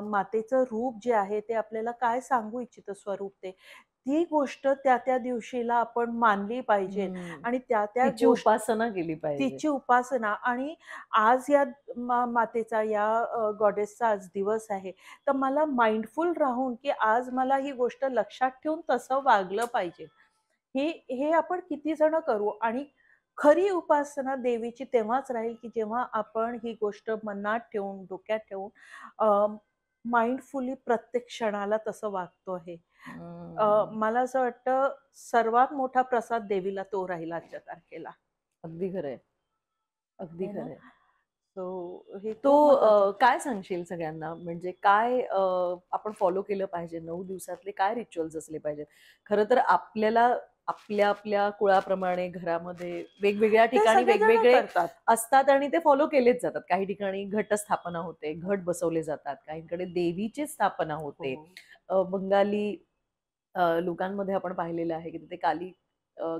मातेचं रूप जे आहे ते आपल्याला काय सांगू इच्छितं स्वरूप ते. ती गोष्ट त्या दिवशीला आपण मानली पाहिजे हम्म. आणि त्या तिची गोष्ट उपासना केली पाहिजे. तिची उपासना आणि आज या मातेचा या गॉडेसचा आज दिवस आहे. तर मला माइंडफुल राहून, की आज मला ही गोष्ट लक्षात ठेवून तसं वागलं पाहिजे. हे हे आपण किती जण करू आणि खरी उपासना देवीची तेव्हाच राहील, की जेव्हा आपण ही गोष्ट मनात ठेवून, डोक्यात ठेवून माइंडफुली प्रत्येक क्षणाला तसं वागतो आहे. हम्म. मला असं वाटतं सर्वात मोठा प्रसाद देवीला तो राहील आजच्या तारखेला. अगदी खरंय. अगदी आहे ना? खरंय. सो हे तो खूप महत्वाचं. काय सांगशील सगळ्यांना? म्हणजे काय आपण फॉलो केलं पाहिजे? 9 दिवसातले काय रिच्युअल्स असले पाहिजेत? खरं तर आपल्याला आपल्या आपल्या कुळाप्रमाणे घरामध्ये वेगवेगळ्या ते ठिकाणी सगळेजण वेगवेगळे करतात. असतात आणि ते फॉलो केलेच जातात. काही ठिकाणी घटस्थापना होते, घट बसवले जातात. काहींकडे देवीची स्थापना हो. होते. बंगाली लोकांमध्ये आपण पाहिलेलं आहे, की तिथे काली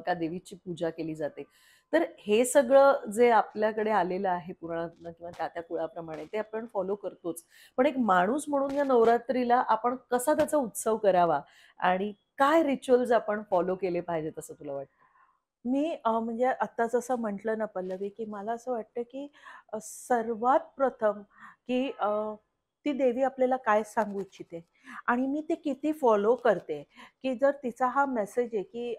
का देवीची पूजा केली जाते. तर हे सगळं जे आपल्याकडे आलेलं आहे पुराणातनं किंवा त्या कुळाप्रमाणे ते आपण फॉलो करतोच. पण एक माणूस म्हणून या नवरात्रीला आपण कसा त्याचा उत्सव करावा आणि काय रिच्युअल्स आपण फॉलो केले पाहिजेत असं तुला वाटतं? मी म्हणजे आता जसं म्हटलं ना पल्लवी, की मला असं वाटतं, की सर्वात प्रथम, की ती देवी आपल्याला काय सांगू इच्छिते आणि मी ते किती फॉलो करते, की जर तिचा हा मेसेज आहे, की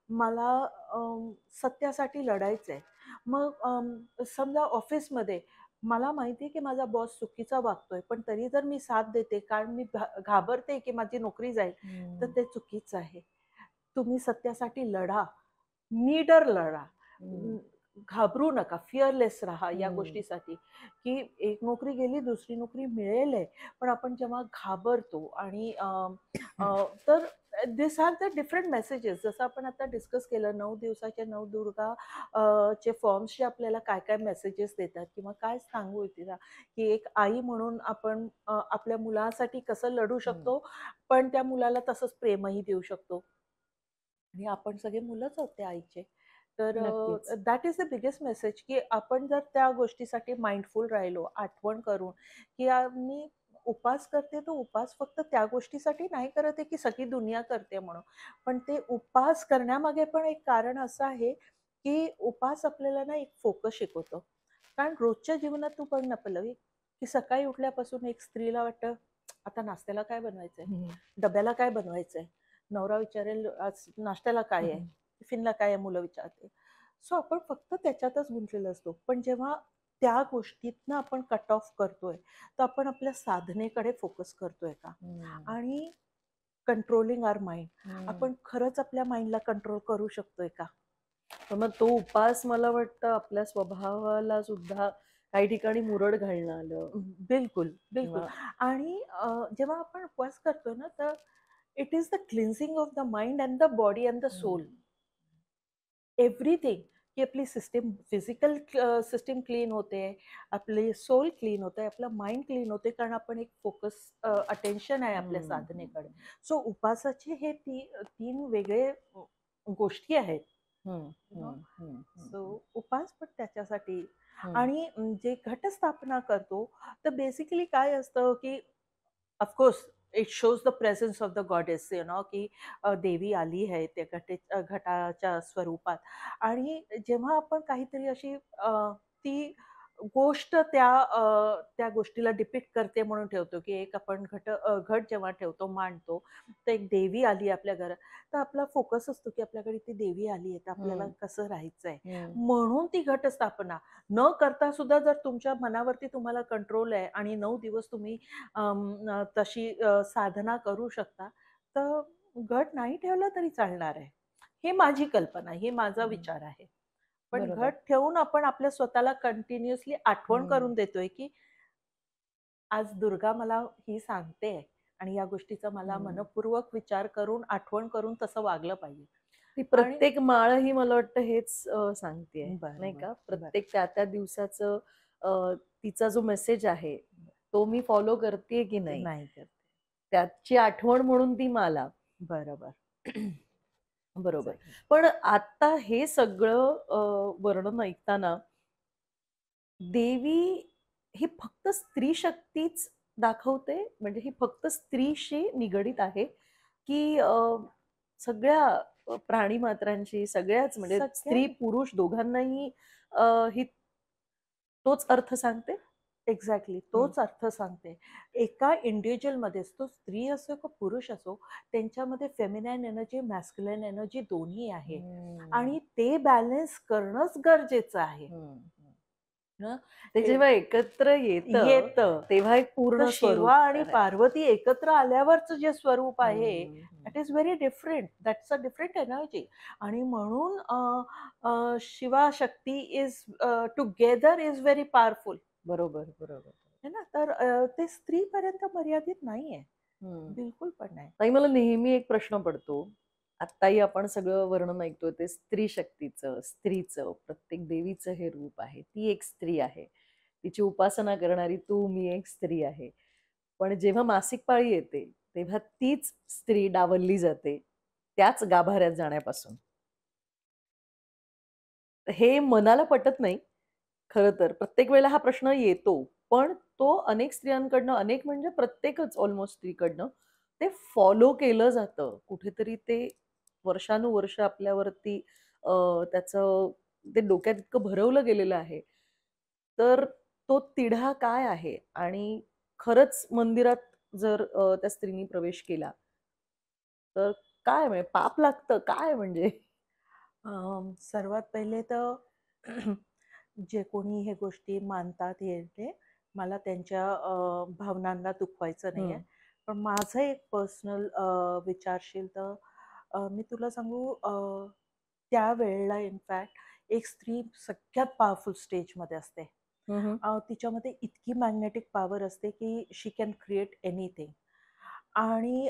मला सत्यासाठी लढायचं आहे. मग समजा ऑफिसमध्ये मला माहिती आहे, की माझा बॉस चुकीचा वागतोय, पण तरी जर मी साथ देते, कारण मी घाबरते, की माझी नोकरी जाईल, तर हं, ते चुकीचं आहे. तुम्ही सत्यासाठी लढा. निडर लढा. हं, घाबरू नका, फिअरलेस राहा या हं, गोष्टीसाठी, की एक नोकरी गेली, दुसरी नोकरी मिळेल आहे. पण आपण जेव्हा घाबरतो आणि तर this are the different messages. जसं आपण आता डिस्कस केलं 9 दिवसाच्या नवदुर्गा चे फॉर्म्स जे आपल्याला काय-काय मेसेजेस देतात किंवा काय सांगू इच्छिता, की एक आई म्हणून आपण आपल्या मुलासाठी कसं लढू हं. शकतो, पण त्या मुलाला तसंच प्रेमही देऊ शकतो. आणि आपण सगळे मुलंच आहोत त्या आईचे. तर नक्कीच. That is the biggest message, की आपण जर त्या गोष्टीसाठी माइंडफुल राहिलो, आठवण करून, की मी उपास करते, तो उपास फक्त त्या गोष्टीसाठी नाही करत आहे, की सगळी दुनिया करते म्हणून. पण ते उपास करण्यामागे पण एक कारण असं आहे, की उपास आपल्याला ना एक फोकस शिकवतो. कारण रोजच्या जीवनात तू बघ ना पल्लवी, की सकाळी उठल्यापासून एक स्त्रीला वाटतं, आता नाश्त्याला काय बनवायचंय? हं, डब्याला काय बनवायचंय? नवरा विचारेल, "आज नाश्त्याला काय आहे? हं, टिफिनला काय आहे?" मुलं विचारतील. सो आपण फक्त त्याच्यातच गुंतलेलो असतो. पण जेव्हा त्या गोष्टीतनं आपण कट ऑफ करतोय, तर आपण आपल्या साधनेकडे फोकस करतोय का? हं, आणि कंट्रोलिंग आवर माइंड. हं. आपण खरंच आपल्या माइंडला कंट्रोल करू शकतोय का? तर मग तो उपास मला वाटतं आपल्या स्वभावाला सुद्धा काही ठिकाणी मुरड घालणं आलं बिलकुल, बिलकुल. किंवा आणि जेव्हा आपण उपवास करतो ना, तर it is the cleansing of the mind and the body and the हं, सोल. एव्हरीथिंग, की आपली सिस्टम फिजिकल सिस्टम क्लीन होते, आपली सोल क्लीन होते, आपलं माइंड क्लीन होते, कारण आपण एक फोकस अटेन्शन आहे आपल्या हं, साधनेकडे. सो उपासाचे हे 3 वेगळे गोष्टी आहेत. हं, यू नो. हं, हं, हं, सो हं, उपास पण त्याच्यासाठी. हं, आणि जे घटस्थापना करतो, तर बेसिकली काय असतं, की of course it shows the presence of the goddess, की देवी आली आहे त्या घटाच्या स्वरूपात. आणि जेव्हा आपण काहीतरी अशी ती गोष्ट त्या गोष्टीला डिपिक्ट करते म्हणून ठेवतो, की एक आपण घट जेव्हा ठेवतो, मांडतो, तर एक देवी आली आपल्या घरात, तर आपला फोकस असतो, की आपल्याकडे ती देवी आली आहे, तर आपल्याला हं, कसं राहायचंय. हं, म्हणून ती घटस्थापना न करता सुद्धा जर तुमच्या मनावरती तुम्हाला कंट्रोल आहे आणि 9 दिवस तुम्ही तशी साधना करू शकता, तर घट नाही ठेवलं तरी चालणार आहे. ही माझी कल्पना, ही माझा हं. विचार आहे. पण बरोबर. घट ठेवून आपण आपल्या स्वतःला कंटिन्युअसली आठवण हं. करून देतोय, की आज दुर्गा मला ही सांगते आणि या गोष्टीचा मला मनःपूर्वक विचार करून, आठवण करून तसं वागलं पाहिजे. ती आणि प्रत्येक माळ ही मला वाटतं हेच सांगतेय, नाही बरोबर, का? बरं. प्रत्येक त्या दिवसाचं तिचा जो मेसेज आहे, तो मी फॉलो करतेय की ते नाही? नाही करते. त्याची आठवण म्हणून ती माला. बरोबर. बरोबर. एक्झॅक्टली. पण आता हे सगळं वर्णन ऐकताना देवी ही फक्त स्त्री शक्तीच दाखवते? म्हणजे ही फक्त स्त्रीशी निगडीत आहे? की सगळ्या प्राणी मात्रांशी सगळ्याच म्हणजे सगळ्या स्त्री पुरुष दोघांनाही ही तोच अर्थ सांगते? एक्झॅक्टली हं. तोच अर्थ सांगते. एका इंडिव्हिज्युअलमध्येच तो स्त्री असो का पुरुष असो, त्यांच्यामध्ये फेमिनाईन एनर्जी, मॅस्क्युलाईन एनर्जी दोन्ही आहे हम्म. आणि ते बॅलन्स करणंच गरजेचं आहे. हं. हं. ते ए जेव्हा एकत्र येतं, येतं. तेव्हा एक तर पूर्ण शिवा स्वरूप आणि पार्वती एकत्र आल्यावरचं जे स्वरूप आहे, हं, हं. That is very different. That's a different energy. आणि म्हणून Shiva Shakti is together is very powerful. बरोबर, बरोबर. है ना? तर ते स्त्रीपर्यंत मर्यादित नाहीये. हं. बिलकुल पण नाही. ताई मला नेहमी एक प्रश्न पडतो. आत्ताही आपण सगळं वर्णन ऐकतोय ते स्त्री शक्तीचं, स्त्रीचं, प्रत्येक देवीचं हे रूप आहे. ती एक स्त्री आहे. तिची उपासना करणारी तू, मी एक स्त्री आहे. पण जेव्हा मासिक पाळी येते, तेव्हा तीच स्त्री डावलली जाते, त्याच गाभाऱ्यात जाण्यापासून. हे मनाला पटत नाही. खरं तर प्रत्येक वेळेला हा प्रश्न येतो. पण तो अनेक स्त्रियांकडनं, अनेक म्हणजे प्रत्येकच ऑलमोस्ट स्त्रीकडनं ते फॉलो केलं जातं. कुठेतरी ते वर्षानुवर्ष आपल्यावरती त्याचं ते डोक्यात इतकं भरवलं गेलेलं आहे. तर तो तिढा काय आहे? आणि खरंच मंदिरात जर त्या स्त्रीनी प्रवेश केला, तर काय म्हणजे पाप लागतं? काय म्हणजे? सर्वात पहिले तर जे कोणी हे गोष्टी मानतात हे ते, मला त्यांच्या भावनांना दुखवायचं नाहीये. हं, पण माझं एक पर्सनल विचारशील तर मी तुला सांगू त्यावेळेला इनफॅक्ट एक स्त्री सगळ्यात पॉवरफुल स्टेजमध्ये असते. हं, हं. तिच्यामध्ये इतकी मॅग्नेटिक पॉवर असते की शी कॅन क्रिएट एनिथिंग. आणि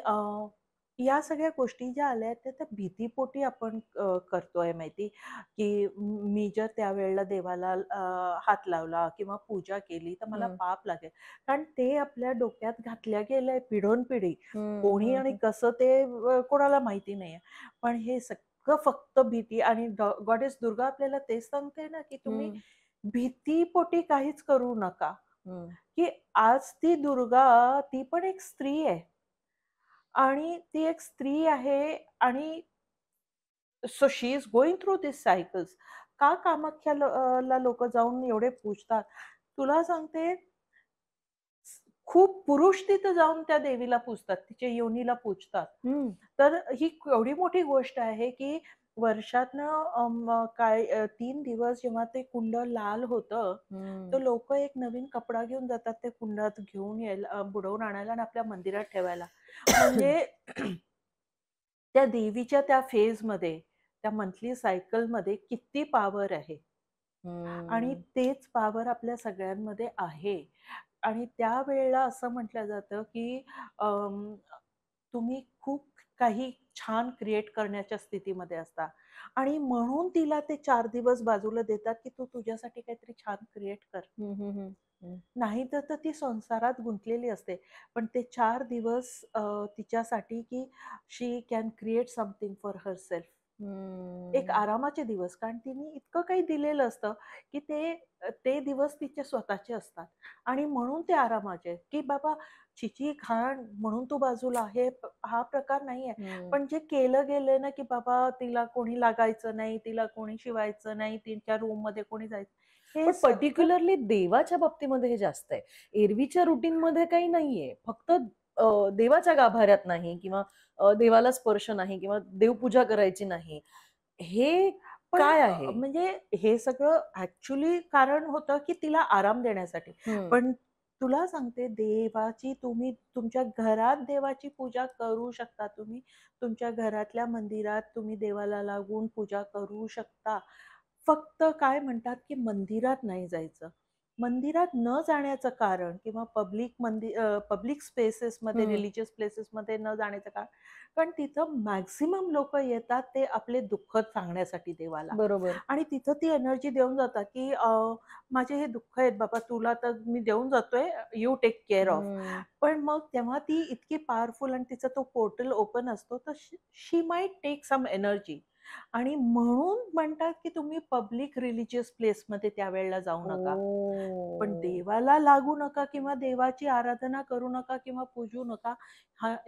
या सगळ्या गोष्टी ज्या आल्या आहेत त्या त्या भीतीपोटी आपण करतोय माहिती, की मी जर त्यावेळेला देवाला हात लावला किंवा पूजा केली तर मला हं, पाप लागेल. कारण ते आपल्या डोक्यात घातल्या गेलंय पिढोनपिढी. हं, कोणी हं, आणि हं. कसं ते कोणाला माहिती नाहीये. पण हे सगळं फक्त भीती आणि गॉडेस दुर्गा आपल्याला तेच सांगते ना, की तुम्ही हं, भीतीपोटी काहीच करू नका. हं. की आज ती दुर्गा ती पण एक स्त्री आहे. आणि ती एक स्त्री आहे आणि so she is going through this cycles. का कामाख्याला लोकं जाऊन एवढे पूजतात? तुला सांगते, खूप पुरुष तिथं जाऊन त्या देवीला पूजतात, तिच्या योनीला पूजतात. हं. तर ही केवढी मोठी गोष्ट आहे, की वर्षातनं 3 दिवस जेव्हा ते कुंड लाल होतं, हं. तर लोकं एक नवीन कपडा घेऊन जातात ते कुंडात घेऊन यायला बुडवून आणायला आणि आपल्या मंदिरात ठेवायला. म्हणजे त्या देवीच्या त्या फेजमध्ये, त्या मंथली सायकलमध्ये किती पॉवर आहे आणि हं. तेच पॉवर आपल्या सगळ्यांमध्ये आहे. आणि त्यावेळेला असं म्हटलं जातं, की अं, तुम्ही खूप काही छान क्रिएट करण्याच्या स्थितीमध्ये असता आणि म्हणून तिला ते 4 दिवस बाजूला देतात, की तू तुझ्यासाठी काहीतरी छान क्रिएट कर. हं, हं, हं. हं. नाहीतर तर ती संसारात गुंतलेली असते. पण ते 4 दिवस तिच्यासाठी, की she can create something for herself. एक हं. आरामाचे दिवस. कारण तिने इतकं काही दिलेलं असतं, की ते दिवस तिचे स्वतःचे असतात आणि म्हणून ते आरामाचे आहेत, की बाबा छिची घाण म्हणून तू बाजूला हा प्रकार नाहीये. हं. पण जे केलं गेलंय ना, की बाबा तिला कोणी लागायचं नाही, तिला कोणी शिवायचं नाही, तिच्या रूममध्ये कोणी जायचं हे पण सगळं पर्टिक्युलरली देवाच्या बाबतीमध्ये हे जास्त आहे. एरवीच्या रुटीनमध्ये काही नाहीये. फक्त देवाच्या गाभाऱ्यात नाही किंवा देवाला स्पर्श नाही किंवा देवपूजा करायची नाही. हे पण काय आहे? म्हणजे हे सगळं ॲक्चुअली कारण होतं, की तिला आराम देण्यासाठी. हं. पण तुला सांगते देवाची तुम्ही तुमच्या घरात देवाची पूजा करू शकता तुम्ही. तुमच्या घरातल्या मंदिरात तुम्ही देवाला लागून पूजा करू शकता. फक्त काय म्हणतात, की मंदिरात नाही जायचं. मंदिरात न जाण्याचं कारण किंवा पब्लिक स्पेसेसमध्ये, हम्म. रिलिजियस प्लेसेसमध्ये न जाण्याचं कारण, कारण तिथं मॅक्झिमम लोक येतात ते आपले दुःख सांगण्यासाठी देवाला. बरोबर. आणि तिथं ती एनर्जी देऊन जातात की माझे हे दुःख आहेत बाबा, तुला तर मी देऊन जातोय, यू टेक केअर ऑफ. हम्म. पण मग तेव्हा ती इतकी पॉवरफुल आणि तिचा तो पोर्टल ओपन असतो, तर शी माइट टेक सम एनर्जी. आणि म्हणून म्हणतात की तुम्ही पब्लिक रिलिजियस प्लेसमध्ये त्यावेळेला जाऊ नका. पण ओ. देवाला लागू नका किंवा देवाची आराधना करू नका किंवा पूजू नका,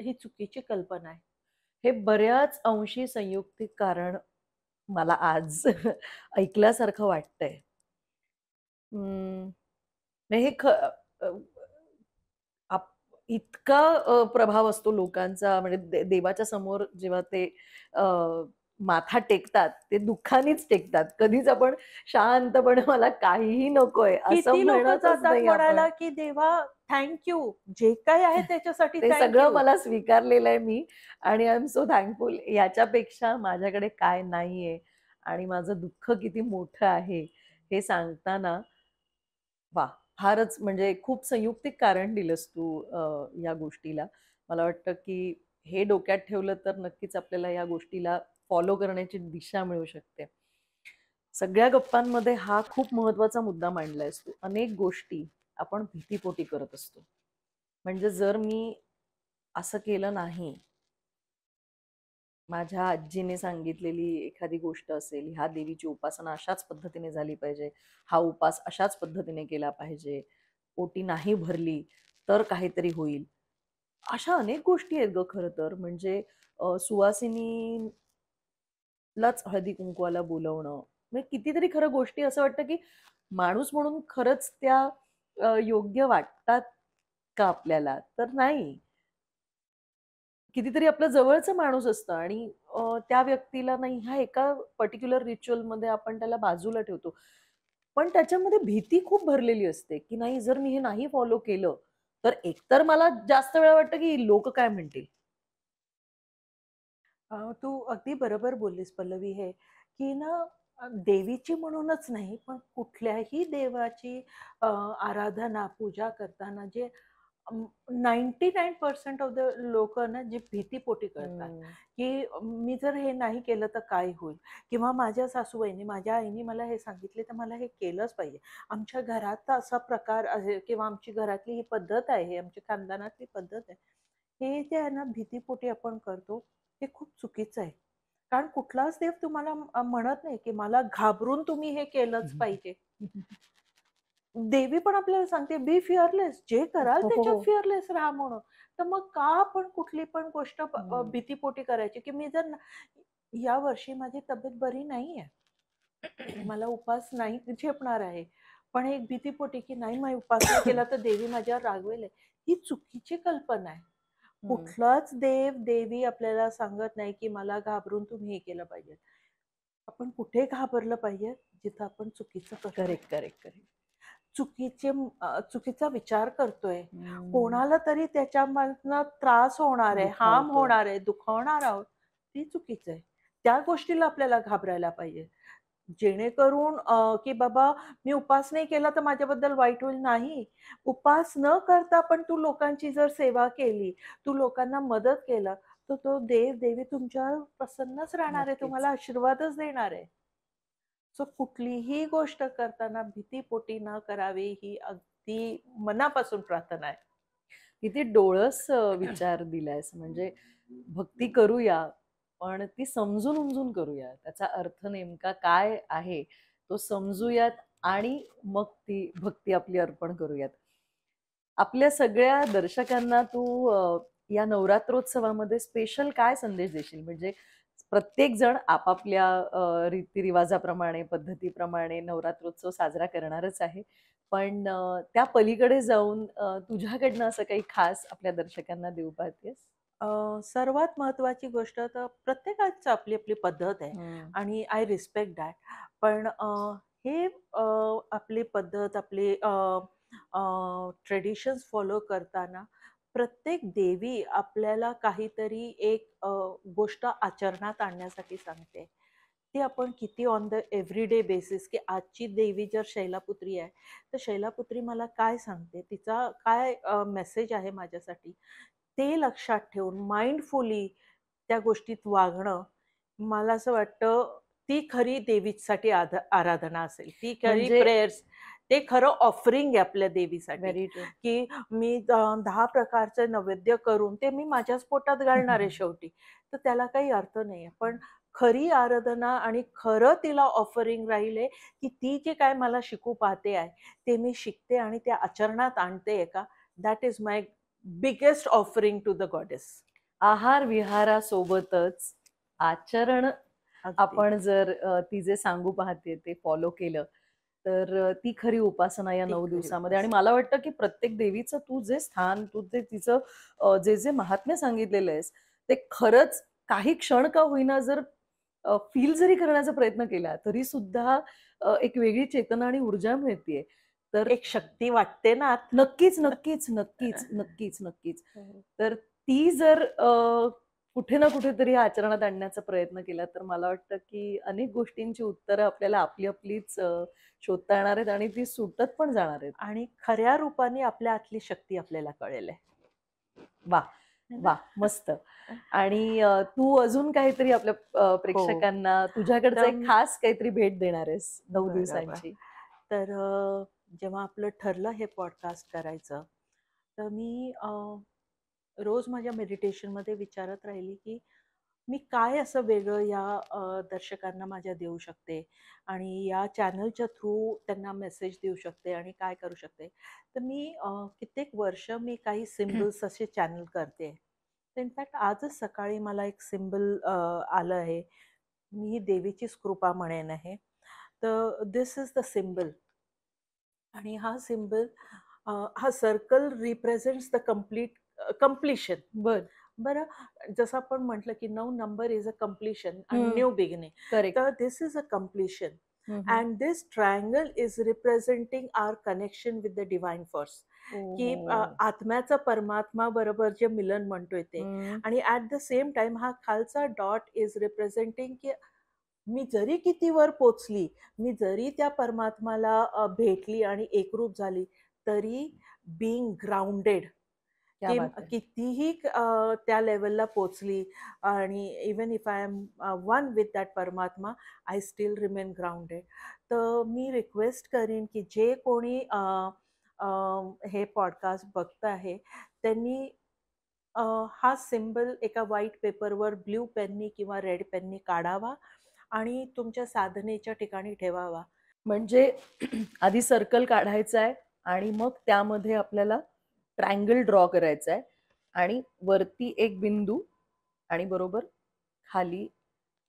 ही चुकीची कल्पना आहे. हे बऱ्याच अंशी संयुक्तिक कारण मला आज ऐकल्यासारखं वाटतंय. नाही हे आप इतका प्रभाव असतो लोकांचा, म्हणजे देवाच्या समोर जेव्हा ते अ, माथा टेकतात, ते दुःखानेच टेकतात. कधीच आपण शांतपणे मला काहीही नकोय असं किती लोक म्हणतच जातात नाही आपण. म्हणायला की देवा, थँक्यू, जे काही आहे त्याच्यासाठी ते सगळं थँक्यू. मला स्वीकारलेलं आहे मी आणि आय एम सो थँकफुल. याच्यापेक्षा माझ्याकडे काय नाहीये आणि माझं दुःख किती मोठं आहे हे सांगताना वाह! फारच म्हणजे खूप संयुक्तिक कारण दिलंस तू या गोष्टीला. मला वाटतं, की हे डोक्यात ठेवलं तर नक्कीच आपल्याला या गोष्टीला फॉलो करण्याची दिशा मिळू शकते. सगळ्या गप्पांमध्ये हा खूप महत्त्वाचा मुद्दा मांडलायस तू. अनेक गोष्टी आपण भीतीपोटी करत असतो. म्हणजे जर मी असं केलं नाही, माझ्या आजीने सांगितलेली एखादी गोष्ट असेल, ह्या देवीची उपासना अशाच पद्धतीने झाली पाहिजे, हा उपास अशाच पद्धतीने केला पाहिजे, ओटी नाही भरली तर काहीतरी होईल. अशा अनेक गोष्टी आहेत ग खरं तर. म्हणजे सुवासिनीलाच हळदी कुंकवाला बोलवणं. म्हणजे कितीतरी खरं गोष्टी असं वाटतं, की माणूस म्हणून खरंच त्या योग्य वाटतात का आपल्याला? तर नाही. कितीतरी आपलं जवळचं माणूस असतं आणि त्या व्यक्तीला नाही, ह्या एका पर्टिक्युलर रिच्युअलमध्ये आपण त्याला बाजूला ठेवतो. पण त्याच्यामध्ये भीती खूप भरलेली असते, की नाही जर मी हे नाही फॉलो केलं, तर एकतर मला जास्त वेळा वाटतं, की लोकं काय म्हणतील? तू अगदी बरोबर बोललीस पल्लवी हे, की ना देवीची म्हणूनच नाही, पण कुठल्याही देवाची आराधना, पूजा करताना जे 99% ऑफ द लोकं ना, जे भीतीपोटी करतात, हं. की मी जर हे नाही केलं तर काय होईल? किंवा माझ्या सासूबाईंनी, माझ्या आईनी मला हे सांगितले तर मला हे केलंच पाहिजे. आमच्या घरात तर असा प्रकार आहे किंवा आमची घरातली ही पद्धत आहे, आमच्या खानदानातली पद्धत आहे. हे जे आहे ना, भीतीपोटी आपण करतो, हे खूप चुकीचं आहे. कारण कुठलाच देव तुम्हाला म्हणत नाही, की मला घाबरून तुम्ही हे केलंच पाहिजे. देवी पण आपल्याला सांगते, बी फिअरलेस. जे कराल हो, हो, त्याच्यात हो. फिअरलेस राहा म्हणून. तर मग का आपण कुठली पण गोष्ट हं. भीतीपोटी करायची, की मी जर या वर्षी माझी तब्येत बरी नाहीये. मला उपवास नाही झेपणार आहे. पण एक भीतीपोटी, की नाही मी उपवास नाही केला तर देवी माझ्यावर रागवेल आहे. ही चुकीची कल्पना आहे. हं. कुठलाच देव, देवी आपल्याला सांगत नाही, की मला घाबरून तुम्ही हे केलं पाहिजे. आपण कुठे घाबरलं पाहिजे? जिथं आपण चुकीचं करतोय. Correct, correct, correct. चुकीचा विचार करतोय. हं. कोणाला तरी त्याच्यामधनं त्रास होणार आहे, हार्म दुखावतोय. होणार आहे, दुखावणार आहोत, ती चुकीचं आहे. त्या गोष्टीला आपल्याला घाबरायला पाहिजे. जेणेकरून की बाबा मी उपास नाही केला तर माझ्याबद्दल वाईट होईल, नाही. उपास न करता पण तू लोकांची जर सेवा केली, तू लोकांना मदत केलं, तर तो देव-देवी तुमच्यावर प्रसन्नच राहणार आहे, नक्कीच. तुम्हाला आशीर्वादच देणार आहे. सो कुठलीही गोष्ट करताना भीतीपोटी न करावी, ही अगदी मनापासून प्रार्थना आहे. किती डोळस विचार दिलायस. म्हणजे भक्ती करूया, पण ती समजून-उमजून करूया. त्याचा अर्थ नेमका काय आहे, तो समजूयात आणि मग ती भक्ती आपली अर्पण करूयात. आपल्या सगळ्या दर्शकांना तू या नवरात्रोत्सवामध्ये स्पेशल काय संदेश देशील? म्हणजे प्रत्येक जण आपापल्या रीतिरिवाजाप्रमाणे, पद्धतीप्रमाणे नवरात्रोत्सव साजरा करणारच आहे. पण त्या पलीकडे जाऊन तुझ्याकडनं असं काही खास आपल्या दर्शकांना देऊ पाहतेस? सर्वात महत्त्वाची गोष्ट तर प्रत्येकाची आपली-आपली पद्धत आहे हं. आणि आय रिस्पेक्ट दॅट. पण हे आपली पद्धत, आपली ट्रेडिशन्स फॉलो करताना प्रत्येक देवी आपल्याला काहीतरी एक गोष्ट आचरणात आणण्यासाठी सांगते. ती आपण किती ऑन द एव्हरीडे बेसिस, की आजची देवी जर शैलापुत्री आहे, तर शैलापुत्री मला काय सांगते, तिचा काय मेसेज आहे माझ्यासाठी, ते लक्षात ठेवून माइंडफुली त्या गोष्टीत वागणं, मला असं वाटतं ती खरी देवीसाठी आराधना असेल. ती खरी म्हणजे प्रेयर्स, ते खरं ऑफरिंग आहे आपल्या देवीसाठी, व्हेरी ट्रू. की मी 10 प्रकारचं नैवेद्य करून ते मी माझ्याच पोटात घालणार आहे शेवटी. तर त्याला काही अर्थ नाहीये. पण खरी आराधना आणि खरं तिला ऑफरिंग राहील की ती जे काय मला शिकू पाहते आहे, ते मी शिकते आणि त्या आचरणात आणते का? That is my biggest offering to the goddess. आहार विहारासोबतच आचरण अगदी. आपण जर ती जे सांगू पाहते ते फॉलो केलं तर ती खरी उपासना या ती 9 खरी दिवसामध्ये. आणि उपासना. मला वाटतं की प्रत्येक देवीचं तू जे स्थान, तू ते तिचं जे जे महात्म्य सांगितलेलं आहेस, ते खरंच काही क्षण का होईना जर फील जरी करण्याचा प्रयत्न केला तरी सुद्धा एक वेगळी चेतना आणि ऊर्जा मिळतीये. तर एक शक्ती वाटते ना आत. नक्कीच, नक्कीच, नक्कीच, नक्कीच, नक्कीच. तर ती जर कुठे ना कुठेतरी आचरणात आणण्याचा प्रयत्न केला तर मला वाटतं की अनेक गोष्टींची उत्तरं आपल्याला आपली आपलीच शोधता येणार आहेत आणि ती सुटत पण जाणार आहेत. आणि खऱ्या रूपाने आपल्या आतली शक्ती आपल्याला कळेल आहे. वाह! है ना? वाह! मस्त. आणि तू अजून काहीतरी आपल्या हो. प्रेक्षकांना तुझ्याकडचं तर एक खास काहीतरी भेट देणार आहेस 9 बरोबर. दिवसांची? तर जेव्हा आपलं ठरलं हे पॉडकास्ट करायचं, तर मी रोज माझ्या मेडिटेशनमध्ये विचारत राहिली, की मी काय असं वेगळं या दर्शकांना माझ्या देऊ शकते आणि या चॅनलच्या थ्रू त्यांना मेसेज देऊ शकते आणि काय करू शकते. तर मी कित्येक वर्ष मी काही सिम्बल्स असे चॅनल करते. तर इनफॅक्ट आजच सकाळी मला एक सिम्बल आलं आहे. मी ही देवीचीच कृपा म्हणेन आहे. तर दिस इज द सिम्बल. आणि हा सिम्बल, हा सर्कल रिप्रेझेंट्स द कम्प्लिशन. बरं. बरं, जसं आपण म्हटलं की 9 नंबर इज अ कम्प्लिशन आणि हं. New beginning. करेक्ट. तर this is a completion. Hmm, hmm. And this triangle is representing our connection with the divine force. की ओहो! आत्म्याचं परमात्मा बरोबर जे मिलन म्हणतोय ते. हं. आणि ॲट द सेम टाइम हा खालचा डॉट इज रिप्रेझेंटिंग की मी जरी किती वर पोचली, मी जरी त्या परमात्माला भेटली आणि एकरूप झाली, तरी बीइंग ग्राउंडेड, क्या की बात है! कितीही त्या लेव्हलला पोचली आणि even if I am one with that परमात्मा, आय स्टील रिमेन ग्राउंडेड. तर मी रिक्वेस्ट करीन की जे कोणी अ, हे पॉडकास्ट बघत आहे, त्यांनी हा सिम्बल एका व्हाईट पेपरवर ब्ल्यू पेननी किंवा रेड पेननी काढावा आणि तुमच्या साधनेच्या ठिकाणी ठेवावा. म्हणजे आधी सर्कल काढायचा आहे आणि मग त्यामध्ये आपल्याला ट्रायंगल ड्रॉ करायचा आहे आणि वरती एक बिंदू आणि बरोबर खाली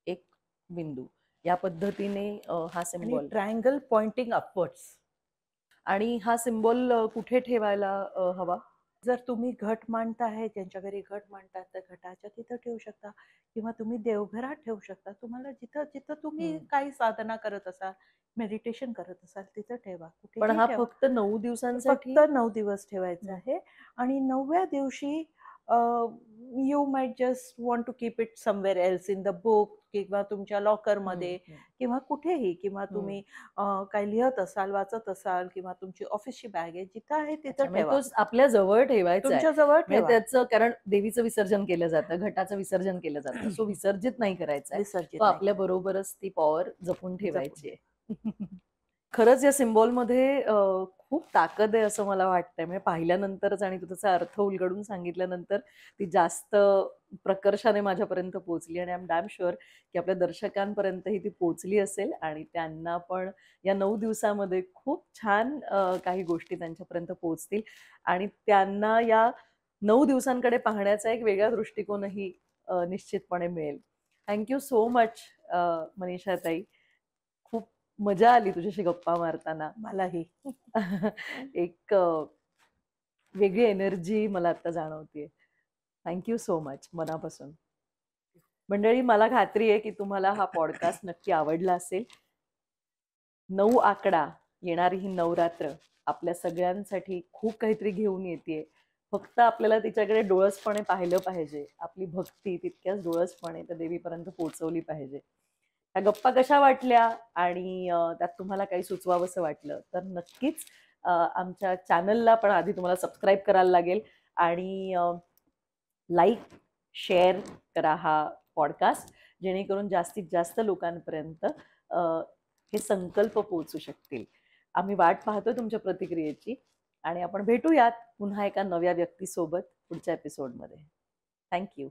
एक बिंदू. या पद्धतीने हा आणि सिम्बॉल. Triangle pointing upwards. आणि हा सिम्बॉल कुठे ठेवायला हवा? जर तुम्ही घट मांडता आहे, ज्यांच्या घरी घट मांडतात, तर घटाच्या तिथं ठेवू शकता किंवा तुम्ही देवघरात ठेवू शकता. तुम्हाला जिथं जिथं तुम्ही हं. काही साधना करत असाल, मेडिटेशन करत असाल, तिथं ठेवा. पण कुठेही हा ठेवा. फक्त 9 फक्त दिवसांसाठी? 9 दिवस ठेवायचं हं. आहे आणि 9व्या दिवशी you might just want to keep it somewhere else in the book किंवा तुमच्या हं, लॉकरमध्ये हं, किंवा कुठेही, किंवा हं. तुम्ही काही लिहत असाल, वाचत असाल किंवा तुमची ऑफिसची बॅग आहे, जिथं आहे तिथं अच्छा, म्हणजे ठेवा. तो आपल्या जवळ ठेवायचा आहे. तुमच्या जवळ म्हणजे ठेवा. त्याचं कारण देवीचं विसर्जन केलं जातं, घटाचं विसर्जन केलं जातं. सो विसर्जित नाही करायचा आहे. तो विसर्जित नाही आपल्या करा. बरोबरच ती पॉवर जपून जपून. ठेवायची आहे. खरंच या सिम्बॉलमध्ये खूप ताकद आहे असं मला वाटतंय. म्हणजे पाहिल्यानंतरच आणि तू त्याचा अर्थ उलगडून सांगितल्यानंतर ती जास्त प्रकर्षाने माझ्यापर्यंत पोहोचली आणि आय एम डॅम शुअर की आपल्या दर्शकांपर्यंतही ती पोहोचली असेल आणि त्यांना पण या 9 दिवसामध्ये खूप छान काही गोष्टी त्यांच्यापर्यंत पोहोचतील आणि त्यांना या 9 दिवसांकडे पाहण्याचा एक वेगळा दृष्टिकोनही निश्चितपणे मिळेल. थँक सो मच मनीषाताई. खूप मजा आली तुझ्याशी गप्पा मारताना. मलाही. एक वेगळी एनर्जी मला आता जाणवतीये. थँक सो मच मनापासून. मंडळी, मला खात्री आहे की तुम्हाला हा पॉडकास्ट नक्की आवडला असेल. 9 आकडा, येणारी ही नवरात्र आपल्या सगळ्यांसाठी खूप काहीतरी घेऊन येतेय. फक्त आपल्याला तिच्याकडे डोळसपणे पाहिलं पाहिजे. आपली भक्ती तितक्याच डोळसपणे त्या देवीपर्यंत पोहोचवली पाहिजे. त्या गप्पा कशा वाटल्या आणि त्यात तुम्हाला काही सुचवावंसं वाटलं तर नक्कीच आमच्या चॅनलला पण आधी तुम्हाला सबस्क्राईब करायला लागेल आणि लाईक शेअर करा हा पॉडकास्ट, जेणेकरून जास्तीत जास्त लोकांपर्यंत हे संकल्प पोहोचू शकतील. आम्ही वाट पाहतो तुमच्या प्रतिक्रियेची आणि आपण भेटूयात पुन्हा एका नव्या व्यक्तीसोबत पुढच्या एपिसोडमध्ये. थँक्यू.